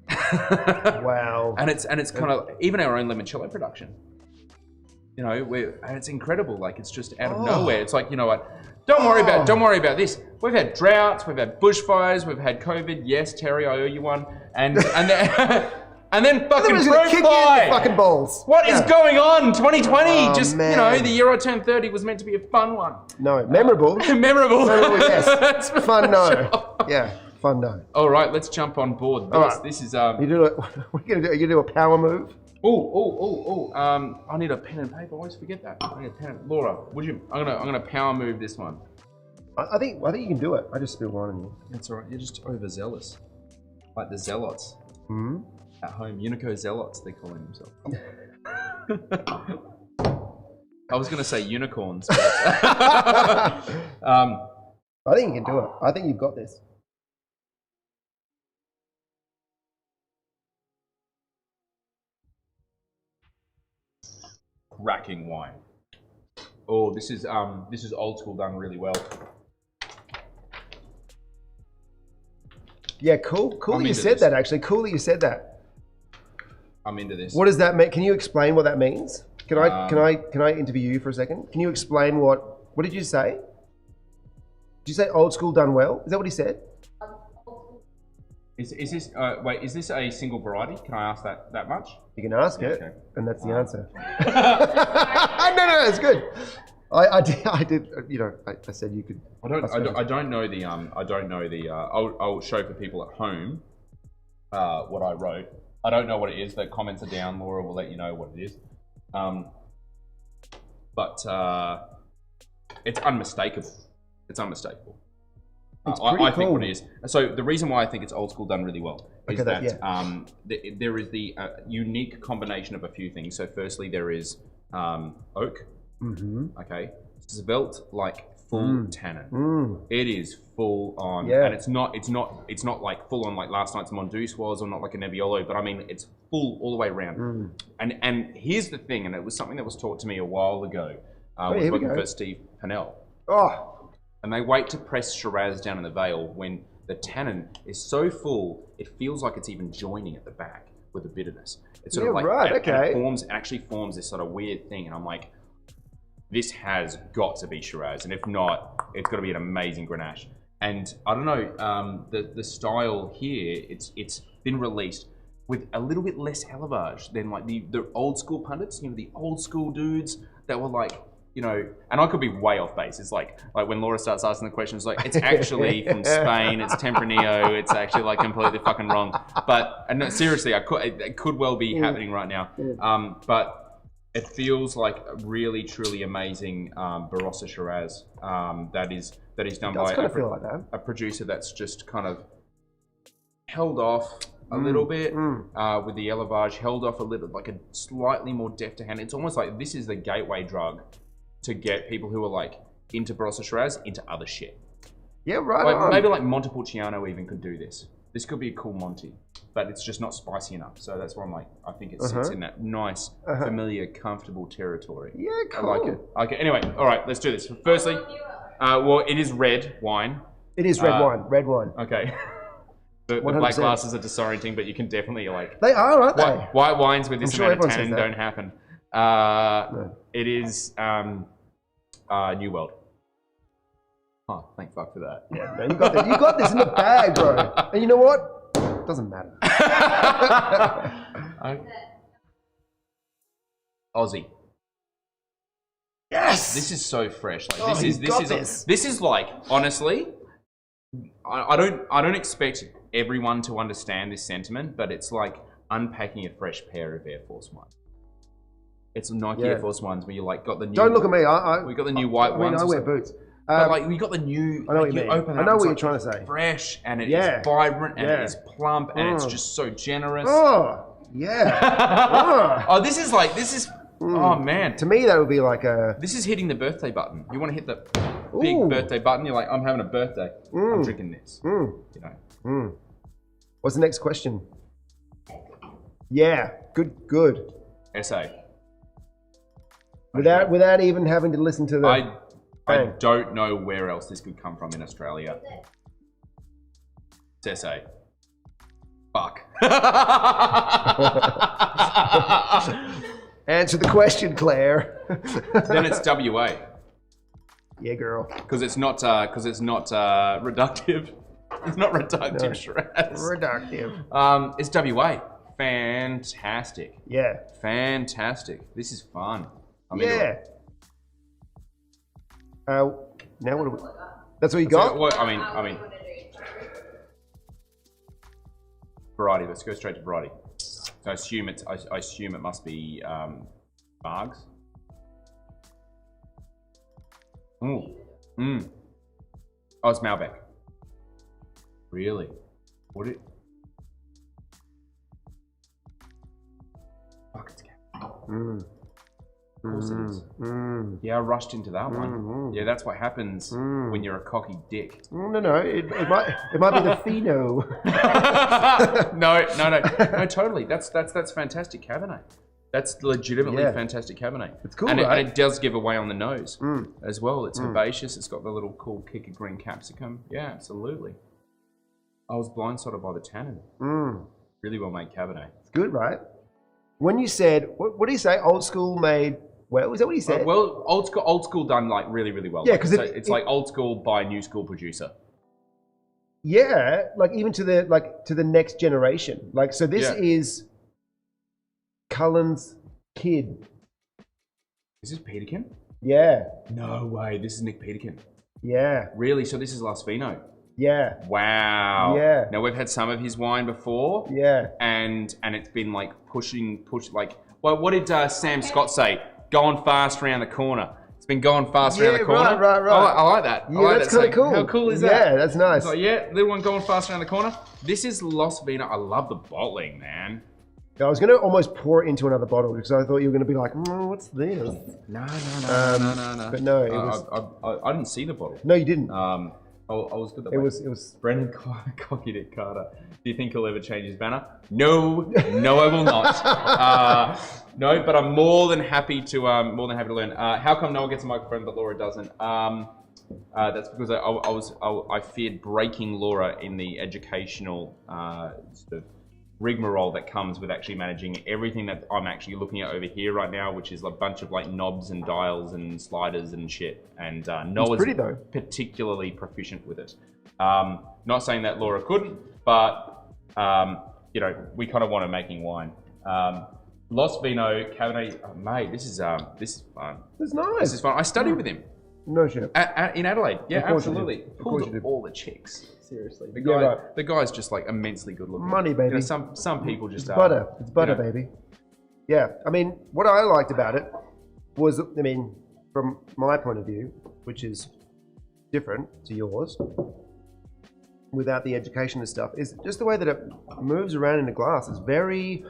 Wow. And it's kind of even our own limoncello production. You know, and it's incredible. Like, it's just out of nowhere. It's like, you know what? Don't worry about this. We've had droughts, we've had bushfires, we've had COVID. Yes, Terry, I owe you one. And then fucking fruit fly. Fucking balls. What is going on? 2020. Man. The year I turned 30 was meant to be a fun one. No, memorable. Memorable. Yes. Fun, no. Yeah, fun, no. All right, let's jump on board. This is what are you gonna do? Are you gonna do a power move? I need a pen and paper. I always forget that. I need a pen. Laura, would you? I'm gonna power move this one. I think you can do it. I just spilled wine on you. That's all right. You're just overzealous, like the zealots at home. Unico zealots, they're calling themselves. I was gonna say unicorns. But I think you can do it. I think you've got this. Cracking wine. Oh, this is old school done really well. Yeah, cool that you said that, actually. Cool that you said that. I'm into this. What does that mean? Can you explain what that means? Can I interview you for a second? Can you explain what did you say? Did you say old school done well? Is that what he said? Is this is this a single variety? Can I ask that much? You can ask it, and that's the answer. No, it's good. I did. I said you could. I don't know the. I'll show for people at home what I wrote. I don't know what it is. The comments are down. Laura will let you know what it is. it's unmistakable. It's unmistakable. It's I think cool. what it is. So the reason why I think it's old school done really well is Okay, there is the unique combination of a few things. So firstly, there is oak. Okay, svelte like full tannin. It is full on, and it's not like full on like last night's Mongoose was, or not like a Nebbiolo, but I mean it's full all the way around. And here's the thing, and it was something that was taught to me a while ago. Was working for Steve Pennell. Oh. And they wait to press Shiraz down in the Vale when the tannin is so full, it feels like it's even joining at the back with the bitterness. It's sort of like, it actually forms this sort of weird thing. And I'm like, this has got to be Shiraz. And if not, it's got to be an amazing Grenache. And I don't know, the style here, it's been released with a little bit less élevage than like the old school pundits, you know, the old school dudes that were like, you know, and I could be way off base. It's like when Laura starts asking the questions, like it's actually from Spain, it's Tempranillo, it's actually like completely fucking wrong. But and no, seriously, it could well be happening right now. But it feels like a really truly amazing Barossa Shiraz that is done by a producer that's just kind of held off a little bit with the élevage, held off a little, like a slightly more deft to hand. It's almost like this is the gateway drug to get people who are like into Barossa Shiraz into other shit. Yeah, right. Like, maybe like Montepulciano even could do this. This could be a cool Monty, but it's just not spicy enough. So that's why I'm like, I think it sits in that nice, familiar, comfortable territory. Yeah, cool. I like it. Okay, anyway, all right, let's do this. Firstly, well, it is red wine. It is red wine. Red wine. Okay. The black glasses are disorienting, but you can definitely like. They are, aren't they? White wines with this amount of tannin don't happen. It is New World. Oh, thank fuck for that. Yeah, man, you got this in the bag, bro. And you know what? Doesn't matter. Aussie. Yes. This is so fresh. Like this is like, honestly, I don't expect everyone to understand this sentiment, but it's like unpacking a fresh pair of Air Force Ones. It's Nike Air Force Ones where you like got the new. Don't look at me. We got the new white ones. I wear boots. But like we got the new. I know what you mean. Open I know what you're trying to say. Fresh and it is vibrant and it is plump and it's just so generous. Oh yeah. Oh, this is. Oh man. To me, that would be like a. This is hitting the birthday button. You want to hit the big birthday button. You're like, I'm having a birthday. I'm drinking this. You know. What's the next question? Yeah. Good. SA. Without even having to listen to the. I don't know where else this could come from in Australia. It's SA. Fuck. Answer the question, Claire. Then it's WA. Yeah, girl. Because it's not reductive. It's not reductive, Shiraz. Reductive. It's WA. Fantastic. Yeah. Fantastic. This is fun. I'm into it. Now what do we... That's what you got? Well, I mean... Variety. Let's go straight to variety. So I assume it must be Margs. Oh, it's Malbec. Really? What it? Fuck, it's Of course it is. Yeah, I rushed into that one. Yeah, that's what happens when you're a cocky dick. No. It might be the Fino. No, totally. That's fantastic Cabernet. That's legitimately fantastic Cabernet. It's cool, and right? And it does give away on the nose as well. It's herbaceous. It's got the little cool kick of green capsicum. Yeah, absolutely. I was blindsided by the tannin. Really well made Cabernet. It's good, right? When you said, what do you say? Old school made well? Is that what you said? Well, old school done like really, really well. Yeah, because it's like old school by new school producer. Yeah, like even to the next generation. Like so, this is Cullen's kid. Is this Peterkin? Yeah. No way. This is Nick Peterkin. Yeah. Really? So this is Las Vino. Yeah. Wow. Yeah. Now we've had some of his wine before. Yeah. And it's been like push like. Well, what did Sam Scott say? Going fast around the corner. It's It's been going fast around the corner. Right. I like that. Yeah, I like that's that. kind of cool. How cool is that? Yeah, that's nice. It's like, yeah, little one going fast around the corner. This is Los Vino. I love the bottling, man. I was going to almost pour it into another bottle because I thought you were going to be like, what's this? No. But no, it was... I didn't see the bottle. No, you didn't. I was good that It way. was... Brendan copied it, Carter. Do you think he'll ever change his banner? No, I will not. No, but I'm more than happy to learn. How come Noah gets a microphone but Laura doesn't? That's because I feared breaking Laura in the educational sort of rigmarole that comes with actually managing everything that I'm actually looking at over here right now, which is a bunch of like knobs and dials and sliders and shit. And Noah's particularly proficient with it. Not saying that Laura couldn't, but you know, we kind of wanted making wine. Los Vino Cabernet, mate. This is fun. It's nice. This is fun. I studied with him. No shit. In Adelaide. Yeah, absolutely. Pulled all the chicks. Seriously, the guy's just like immensely good looking. Money, baby. You know, some people just it's butter. It's butter, baby. Yeah, I mean, what I liked about it was, I mean, from my point of view, which is different to yours, without the education and stuff, is just the way that it moves around in the glass. It's very.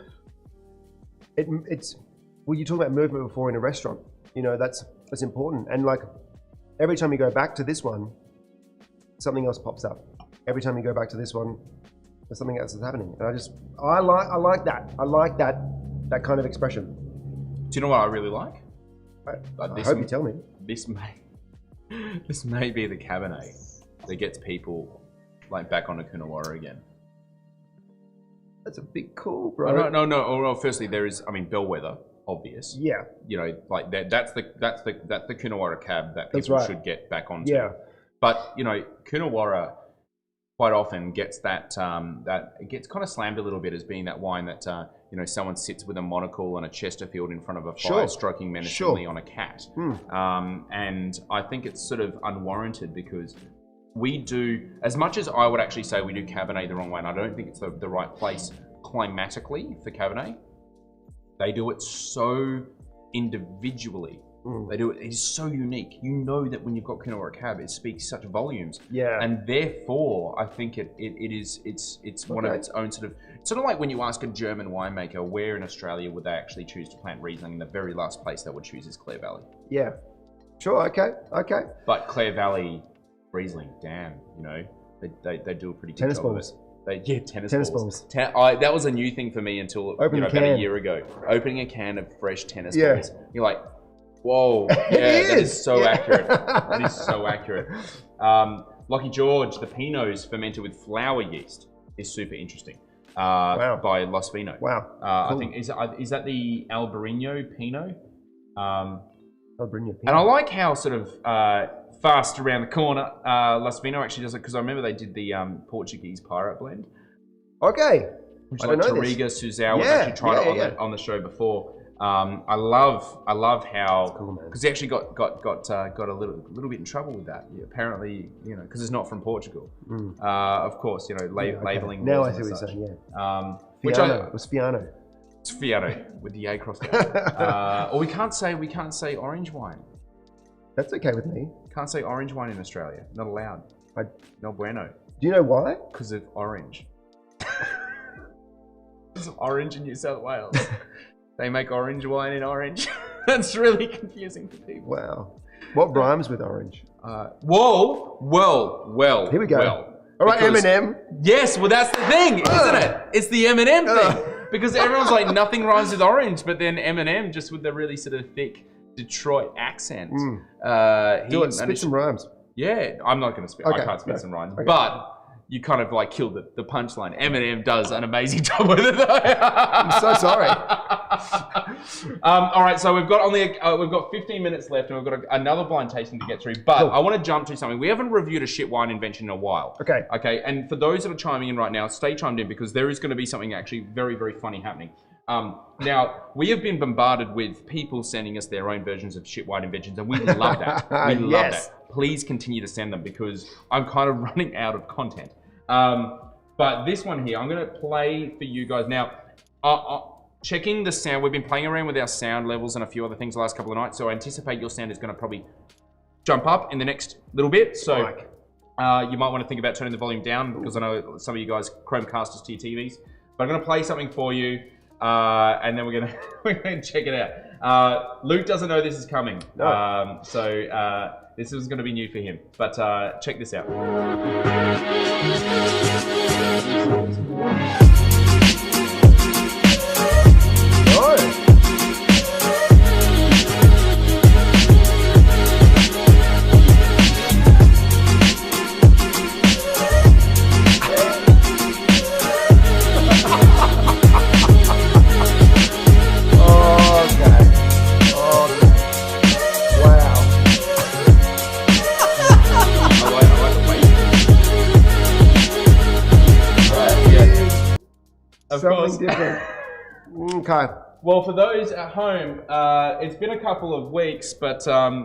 It's. Well, you talked about movement before in a restaurant. You know, that's important, and like every time you go back to this one, something else pops up. Every time you go back to this one, there's something else that's happening. And I like that. I like that kind of expression. Do you know what I really like? I hope you tell me. This may be the Cabernet that gets people like back on a Coonawarra again. That's a big call, bro. No. Oh, firstly, there is, I mean, Bellwether, obvious. Yeah. You know, like that's the Coonawarra cab that people should get back onto. Yeah. But you know, Coonawarra quite often gets that it gets kind of slammed a little bit as being that wine that you know, someone sits with a monocle and a Chesterfield in front of a fire, stroking menacingly on a cat. And I think it's sort of unwarranted because we do, as much as I would actually say we do Cabernet the wrong way, and I don't think it's the right place climatically for Cabernet. They do it so individually. They do it. It is so unique. You know that when you've got Coonawarra Cab, it speaks such volumes. Yeah. And therefore, I think it's one of its own sort of like when you ask a German winemaker where in Australia would they actually choose to plant Riesling, and the very last place they would choose is Clare Valley. Yeah. Sure. Okay. But Clare Valley Riesling, damn, you know, they do a pretty good job of it. Tennis balls. That was a new thing for me until about a year ago. Opening a can of fresh tennis balls. You're like, whoa, yeah, that is so accurate. That is so accurate. Lucky George, the Pinots fermented with flour yeast is super interesting. By Los Vino. Wow. Cool. I think is that the Albarino Pinot? Albarino Pinot. And I like how sort of fast around the corner Los Vino actually does it, because I remember they did the Portuguese Pirate Blend. Okay. Which I like Tariga Suzal. We've actually tried it on the show before. I love how, because he actually got a little bit in trouble with that. Yeah, apparently, you know, because it's not from Portugal. Of course, you know, labeling. Now I see what you're saying. Yeah. Fiano. It was Fiano. It's Fiano with the A crossed out. Or we can't say orange wine. That's okay with me. Can't say orange wine in Australia. Not allowed. No bueno. Do you know why? Because of orange. Because of orange in New South Wales. They make orange wine in orange. That's really confusing for people. Wow. What rhymes with orange? Well. Here we go. All right, Eminem. Yes, well that's the thing, isn't it? It's the Eminem thing. Because everyone's like, nothing rhymes with orange, but then Eminem, just with the really sort of thick Detroit accent. Spit some rhymes. Yeah, I'm not going to spit. Okay, I can't spit some rhymes. Okay. But you kind of like killed the punchline. Eminem does an amazing job with it. I'm so sorry. All right, so we've got 15 minutes left, and we've got another blind tasting to get through. But I want to jump to something. We haven't reviewed a shit wine invention in a while. Okay. And for those that are chiming in right now, stay chimed in, because there is going to be something actually very, very funny happening. Now, we have been bombarded with people sending us their own versions of shit wine inventions, and we love that. We love that. Please continue to send them, because I'm kind of running out of content. But this one here, I'm going to play for you guys. Now, checking the sound. We've been playing around with our sound levels and a few other things the last couple of nights, so I anticipate your sound is going to probably jump up in the next little bit. So you might want to think about turning the volume down, because I know some of you guys Chromecasters to your TVs. But I'm going to play something for you, and then we're going to check it out. Luke doesn't know this is coming, No. so this is going to be new for him. But check this out. Something different. Okay. Well, for those at home, it's been a couple of weeks, but I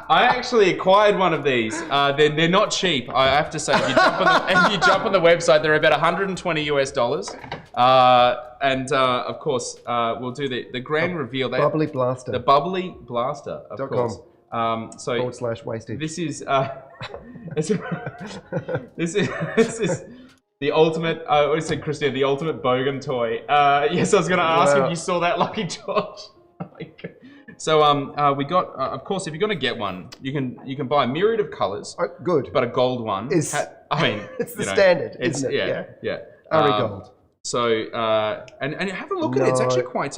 actually acquired one of these. They're not cheap, I have to say. If you jump on the website, they're about $120 US. And of course, we'll do the grand reveal. Bubbly Blaster. The Bubbly Blaster, of course. So /wasted. This is this is the ultimate. What said Christina? The ultimate bogan toy. Yes, I was going to ask if you saw that, Lucky George. Oh my God. So we got, of course, if you're going to get one, you can buy a myriad of colors. Oh, good. But a gold one is. I mean, it's the standard, isn't it? Yeah. Only gold. So and have a look at it. It's actually quite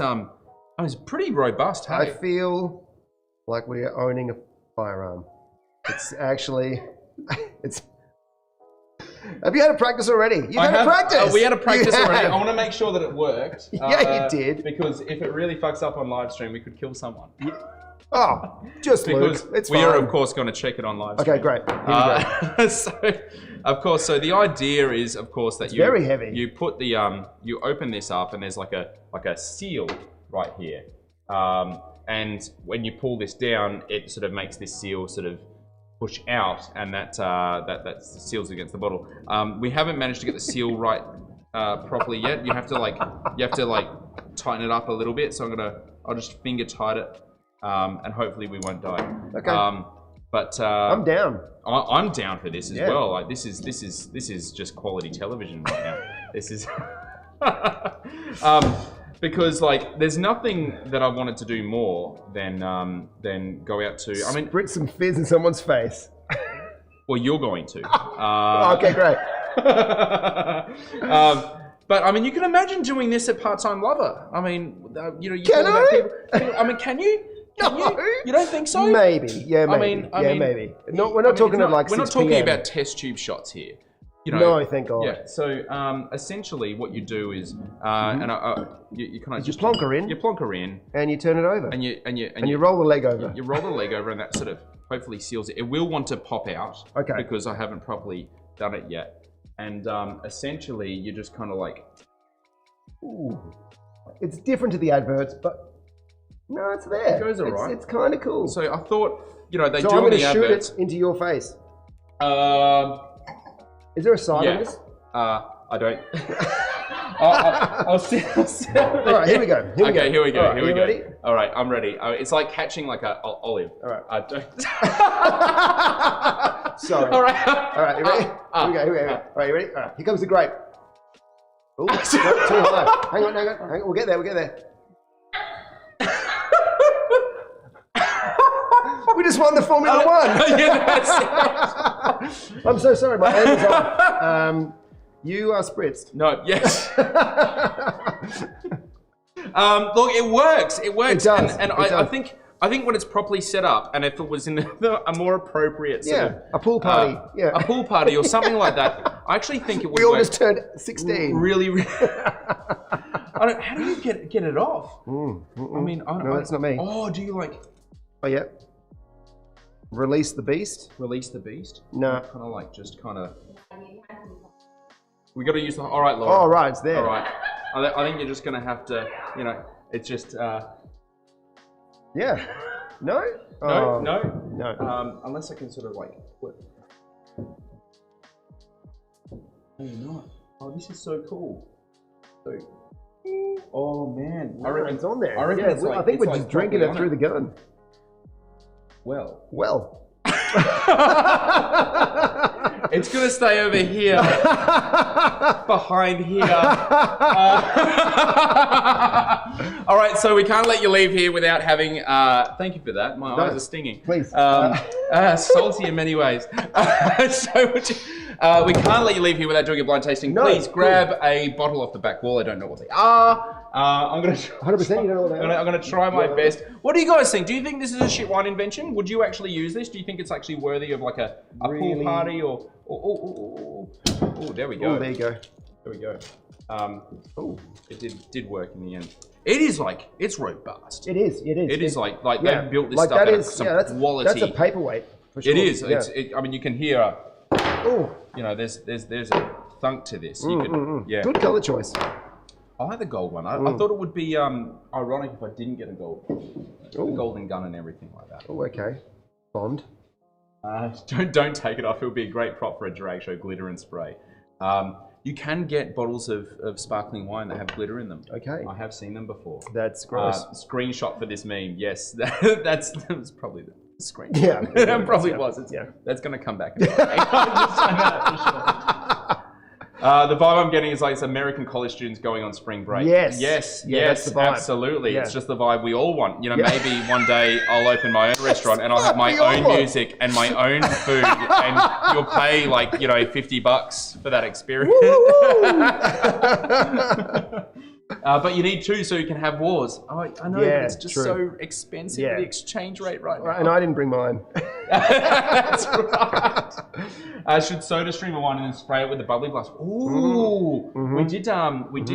it's pretty robust. Hey? I feel like we are owning a firearm. It's actually, it's. Have you had a practice already? You've had a practice. We had a practice already. I want to make sure that it worked. Yeah, you did. Because if it really fucks up on live stream, we could kill someone. Yeah. Oh, just because Luke. It's we fine. are of course going to check it on live stream. Okay, great. Here we go. So, of course, so the idea is, of course, that it's very heavy. You put the you open this up, and there's like a seal right here, and when you pull this down, it sort of makes this seal sort of push out, and that seals against the bottle. We haven't managed to get the seal right properly yet. You have to like tighten it up a little bit. So I'll just finger tight it, and hopefully we won't die. Okay. But I'm down. I'm down for this as well. Like this is just quality television right now. This is because like there's nothing that I wanted to do more than go out to. I mean, spritz some fizz in someone's face. Well, you're going to. Okay, great. But I mean, you can imagine doing this at Part-Time Lover. I mean, you know, can I? I mean, can you? No. You don't think so? Maybe. Yeah, maybe. I mean, maybe. No, we're not talking about like 6 We're not talking PM. about test tube shots here. You know, no, thank God. Yeah. So essentially, what you do is, and you kind of just plonk her in. You plonk her in, and you turn it over. And you roll the leg over. You roll the leg over, and that sort of hopefully seals it. It will want to pop out, okay, because I haven't properly done it yet. And essentially, you just kind of like. Ooh. It's different to the adverts, but no, it's there. It goes alright. It's kind of cool. So I thought, you know, they so do I'm on going the to shoot adverts. it into your face. Is there a side on this? I don't. I'll see. All right, here we go. Here we go. All right, you ready? All right, I'm ready. It's like catching like a olive. All right. I don't. Sorry. All right. All right, you ready? Here we go. All right, you ready? All right, here comes the grape. Oh, too high. Hang on. We'll get there. We just won the Formula One. Yeah, I'm so sorry, my hand is off. You are spritzed. No, yes. Look, it works. It works. It does. And I think when it's properly set up, and if it was in a more appropriate sort of, a pool party, a pool party or something like that, I actually think it would. We all work just turned 16. Really. How do you get it off? I mean, no, that's not me. Oh, do you like? Oh yeah. Release the beast. Release the beast. No. Kind of like just kind of. We got to use the. All right, Laura. Oh right, it's there. All right. I think you're just gonna have to. You know, it's just. Yeah. No. No. Unless I can sort of like. No, you're not. Oh, this is so cool. Oh man, It's on there. I reckon Yeah, it's like, I think it's we're like just drinking it properly through the gun. Well, Well. it's gonna stay over here, behind here. All right, so we can't let you leave here without having. Thank you for that. My eyes are stinging. Please. Salty in many ways. So we can't let you leave here without doing a blind tasting. No, Please grab a bottle off the back wall. I don't know what they are. I'm gonna. 100%. You don't know what they are. I'm gonna try my best. What do you guys think? Do you think this is a shit wine invention? Would you actually use this? Do you think it's actually worthy of like a pool party or? Oh, there we go. Oh, there you go. There we go. It did work in the end. It is like, it's robust. It is. It is like they built this stuff out of some quality. That's a paperweight. For sure. It is. Yeah. I mean, you can hear. Oh. You know, there's a thunk to this. You can, yeah. Good color choice. I like the gold one. I thought it would be ironic if I didn't get a gold, the golden gun and everything like that. Oh, okay. Bond. Don't take it off. It would be a great prop for a drag show, glitter and spray. You can get bottles of sparkling wine that have glitter in them. Okay. I have seen them before. That's gross. Screenshot for this meme. Yes, that was probably the screenshot. Yeah. It probably was. That's going to come back. The vibe I'm getting is like it's American college students going on spring break. Yes, that's the vibe. Absolutely. Yeah. It's just the vibe we all want. You know, maybe one day I'll open my own restaurant and I'll have my own music and my own food, and you'll pay like $50 for that experience. But you need two so you can have wars. Oh, I know, but it's just so expensive, the exchange rate right now. And I didn't bring mine. That's right. Should soda stream a wine and then spray it with the bubbly blast. Ooh, we did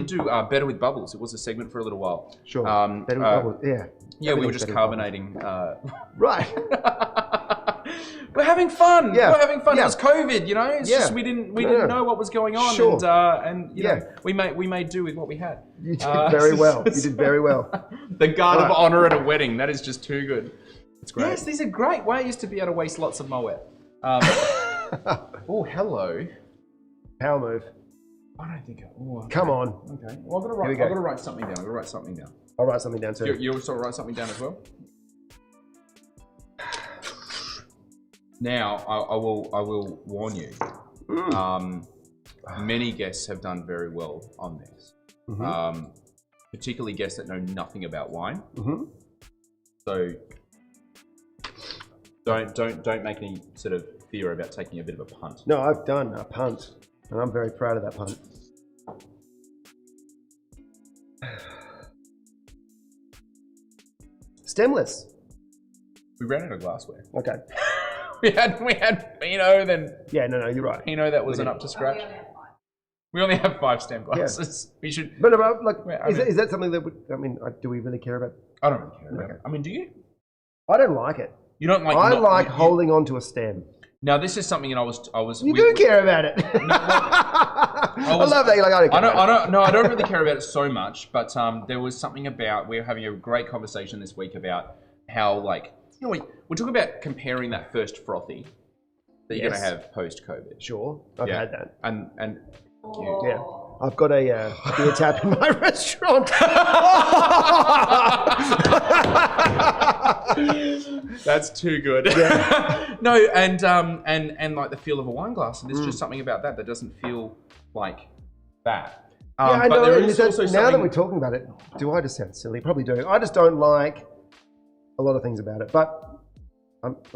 do Better with Bubbles. It was a segment for a little while. Sure. Better with Bubbles. Yeah. Yeah, we were just carbonating. Right. We're having fun. Yeah. We're having fun. Yeah. It was COVID, you know. It's just we didn't know what was going on, and you know, we made do with what we had. You did very well. You did very well. The guard of honor at a wedding. That is just too good. It's great. Yes, these are great ways to be able to waste lots of Moet. Oh, hello. Power move. I don't think. Okay. Come on. Okay. Well, I've got to write something down. I'll write something down too. You also write something down as well. Now, I will warn you. Many guests have done very well on this. Particularly guests that know nothing about wine. So don't make any sort of fear about taking a bit of a punt. No, I've done a punt, and I'm very proud of that punt. Stemless. We ran out of glassware. Okay. We had Pinot, then you're right. Pinot that wasn't up to scratch. We only have 5 stem glasses. Yeah. We should. But like, is that something that would? I mean, do we really care about? I don't really care about it. I mean, do you? I don't like it. You don't like? I like holding on to a stem. Now this is something, and I was. You do care about it. No, I love that. You're like, I don't really care about it so much. But there was something about we were having a great conversation this week about how we're talking about comparing that first frothy that you're going to have post-COVID. Sure, I've had that. And yeah, I've got a beer tap in my restaurant. That's too good. Yeah. No, and like the feel of a wine glass, and there's just something about that doesn't feel like that. I know. Now that we're talking about it, do I just sound silly? Probably do. I just don't like a lot of things about it, but.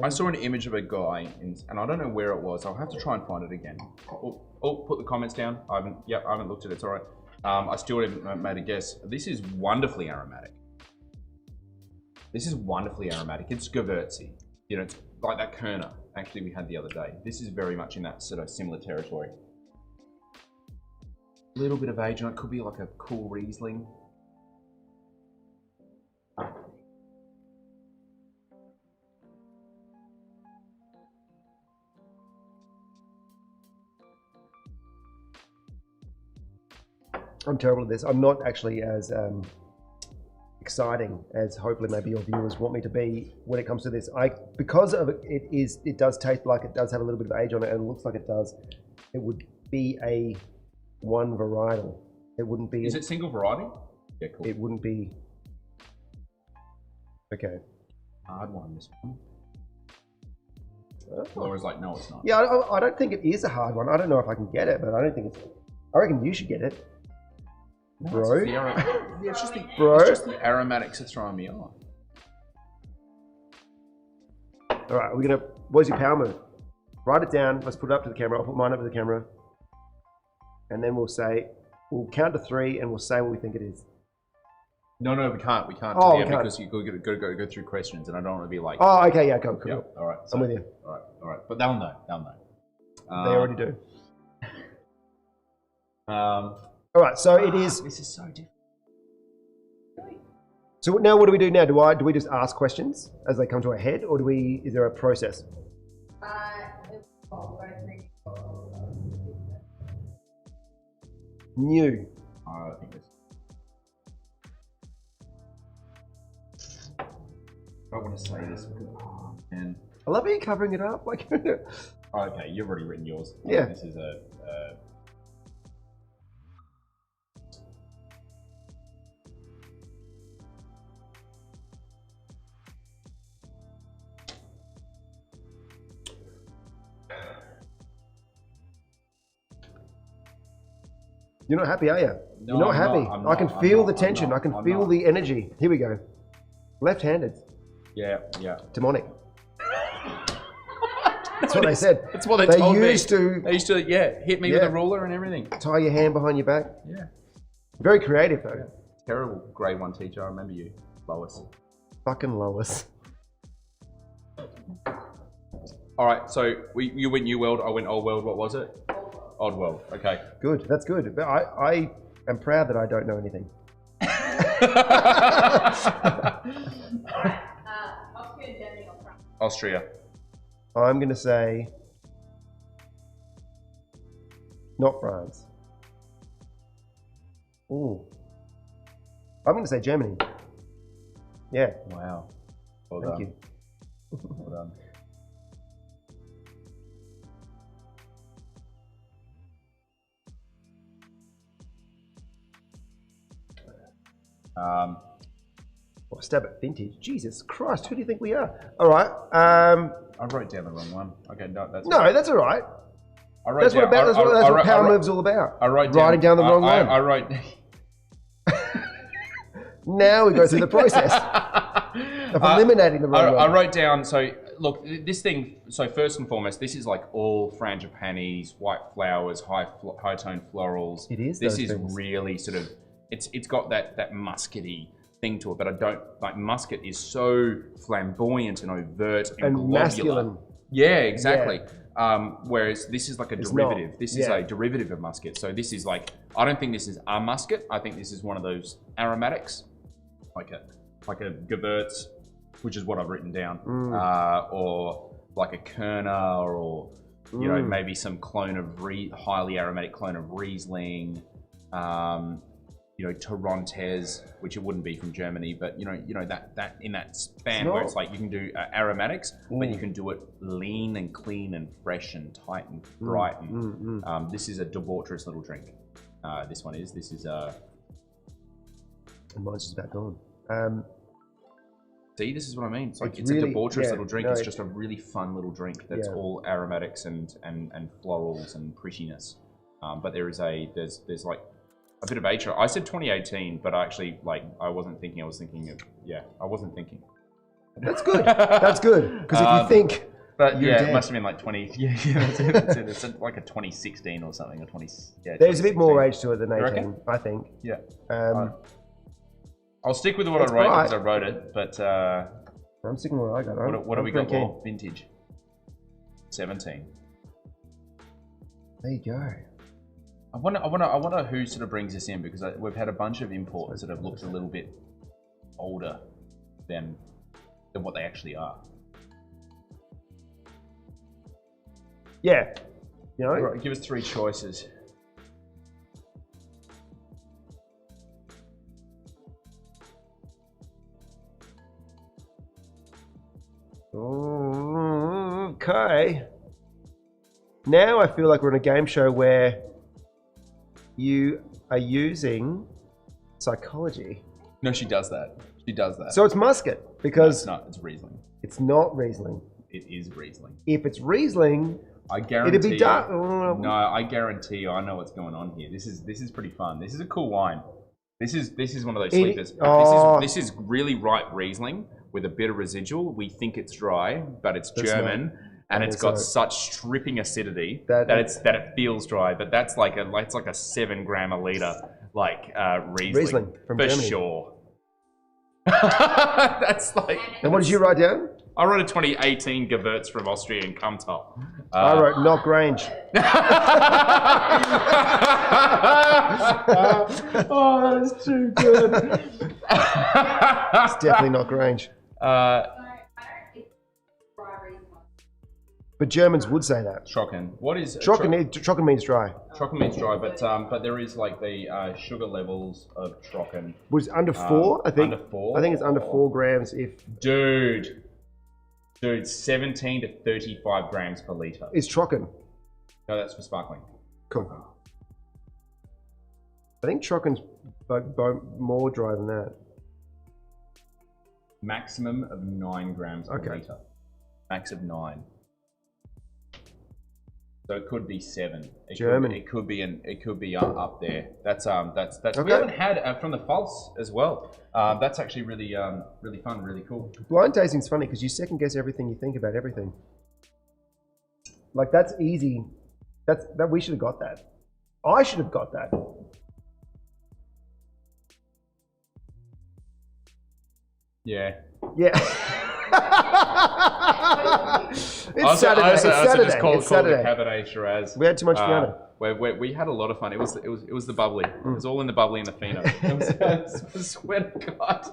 I saw an image of a guy, and I don't know where it was. I'll have to try and find it again. Put the comments down. I haven't looked at it. It's all right. I still haven't made a guess. This is wonderfully aromatic. It's Gewürzy. You know, it's like that Kerner, actually, we had the other day. This is very much in that sort of similar territory. A little bit of age on it. Could be like a cool Riesling. I'm terrible at this. I'm not actually as exciting as hopefully maybe your viewers want me to be when it comes to this. Because of it does taste like it does have a little bit of age on it, and it looks like it does. It would be a one varietal. It wouldn't be. Is it single variety? Yeah, cool. It wouldn't be. Okay. Hard one, this one. Laura's like, no, it's not. Yeah, I don't think it is a hard one. I don't know if I can get it, but I don't think it's. I reckon you should get it, bro. It's just Bro. It's just the aromatics are throwing me off. All right, we're gonna. What's your power move? Write it down. Let's put it up to the camera. I'll put mine up to the camera, and then we'll count to 3, and we'll say what we think it is. No, we can't. Oh, yeah, we can't. because you got to go through questions, and I don't want to be like. Oh, okay, yeah, cool. Yeah, all right. So, I'm with you. All right. But they'll know. They already do. All right, so it is. This is so different. So now, what do we do now? Do we just ask questions as they come to our head, or is there a process? New. I think this. I want to say this because, man. I love how you're covering it up. Like, okay, you've already written yours. Yeah. This is a. You're not happy, are you? No, You're not I'm happy. not, I can feel the tension. I can feel not. the energy. Here we go. Left-handed. Yeah. Demonic. That's what they said. That's what they told me. They used to hit me with a ruler and everything. tie your hand behind your back. Yeah. Very creative, though. Yeah. Terrible grade 1 teacher. I remember you, Lois. Fucking Lois. All right, so you went New World, I went Old World. What was it? Old World. Okay. Good. That's good. But I am proud that I don't know anything. Austria, Germany, or France? Austria. I'm going to say not France. Ooh. I'm going to say Germany. Yeah. Wow. Well Thank done. you. Well done. Oh, stab at vintage. Jesus Christ, who do you think we are? All right. I wrote down the wrong one. Okay, no, that's That's all right. I wrote That's down, what Power Move's all about. I wrote Writing down the wrong one. I wrote. Now we go through the process of eliminating the wrong one. I wrote down. So look, this thing. So first and foremost, this is like all frangipanis, white flowers, high tone florals. It is. This those is things. really sort of. It's got that muskety thing to it, but I don't like musket is so flamboyant and overt and globular. Masculine. Yeah, exactly. Whereas this is like a derivative. Not. This is a derivative of musket. So this is like, I don't think this is a musket. I think this is one of those aromatics, like a Gewürz, which is what I've written down, or like a Kerner, or you know, maybe some clone of highly aromatic clone of Riesling. You know, Torontes, which it wouldn't be from Germany, but you know that in that span where it's like you can do aromatics, but you can do it lean and clean and fresh and tight and bright. And this is a debaucherous little drink. This one is. This is And mine's just about gone. See, this is what I mean. It's like it's really, a debaucherous little drink. No, it's just a really fun little drink that's all aromatics and florals and prettiness. But there's like a bit of age. I said 2018, but I actually I wasn't thinking. I was thinking of I wasn't thinking. That's good. That's good because if you think, but you're yeah, dead. it must have been like 20. Yeah, that's it. That's it. It's like a 2016 or something. A 20. Yeah, there's a bit more age to it than 18. reckon? I think. Yeah. I'll stick with what I wrote because I wrote it. But I'm sticking with what I got. What do we got? More vintage. 17. There you go. I wonder who sort of brings this in, because we've had a bunch of imports that have looked a little bit older than what they actually are. Yeah. You know? Right, give us 3 choices. Okay. Now I feel like we're in a game show where You are using psychology. No, she does that. She does that. So it's Muscat No, because it's not. It's Riesling. it's not Riesling. It is Riesling. If it's Riesling, I guarantee. it'd be dark. No, I guarantee you. I know what's going on here. This is pretty fun. This is a cool wine. This is one of those sleepers. This is really ripe Riesling with a bit of residual. We think it's dry, but it's German. And it's got such stripping acidity that it feels dry. But that's like a 7 gram a liter Riesling from for Germany. sure. That's like. And what did you write down? I wrote a 2018 Gewürz from Austria in Kumtal. I wrote Knock Range. Oh, that is too good. It's definitely Knock Range. But Germans would say that. Trocken. What is Trocken means dry. Trocken means dry, but there is like the sugar levels of Trocken. Was under 4, I think. Under 4? I think it's under 4 grams if... Dude, 17 to 35 grams per litre. It's Trocken. No, that's for sparkling. Cool. I think Trocken's more dry than that. Maximum of 9 grams per litre. Max of 9. So it could be 7. It could be up there. That's Okay. We haven't had from the false as well. That's actually really fun, really cool. Blind tasting's funny because you second guess everything you think about everything. Like that's easy. That we should have got that. I should have got that. Yeah. Yeah. It's Saturday. I also just called It's the Saturday. Cabernet Shiraz. We had too much Fiona. We had a lot of fun. It was the bubbly. It was all in the bubbly and the fino. I swear to God.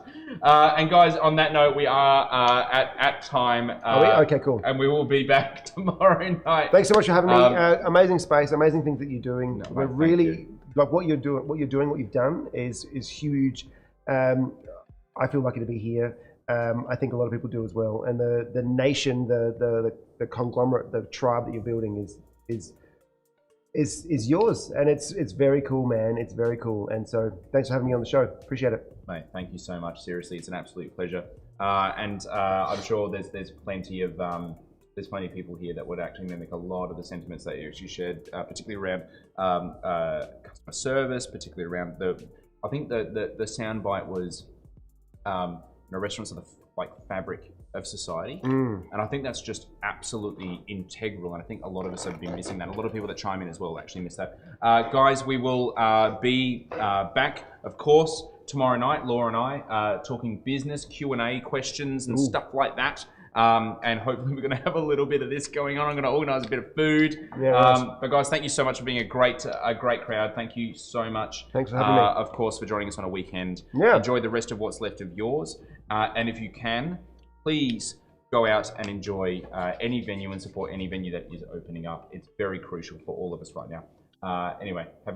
And guys, on that note, we are at time. Are we? Okay, cool. And we will be back tomorrow night. Thanks so much for having me. Amazing space, amazing things that you're doing. No, We're mate, really like what you're doing. What you've done is huge. I feel lucky to be here. I think a lot of people do as well. And the nation, the conglomerate, the tribe that you're building is yours, and it's very cool, man. It's very cool. And so thanks for having me on the show. Appreciate it, mate. Thank you so much. Seriously, it's an absolute pleasure. And I'm sure there's plenty of people here that would actually mimic a lot of the sentiments that you actually shared, particularly around customer service, particularly around I think the soundbite was restaurants are the fabric of society, and I think that's just absolutely integral, and I think a lot of us have been missing that. A lot of people that chime in as well actually miss that. Guys, we will be back, of course, tomorrow night, Laura and I, talking business, Q&A questions and stuff like that. And hopefully we're going to have a little bit of this going on. I'm going to organise a bit of food. Yeah, but guys, thank you so much for being a great crowd. Thank you so much. Thanks for having me. Of course, for joining us on a weekend. Yeah. Enjoy the rest of what's left of yours. And if you can, please go out and enjoy any venue and support any venue that is opening up. It's very crucial for all of us right now. Anyway, have a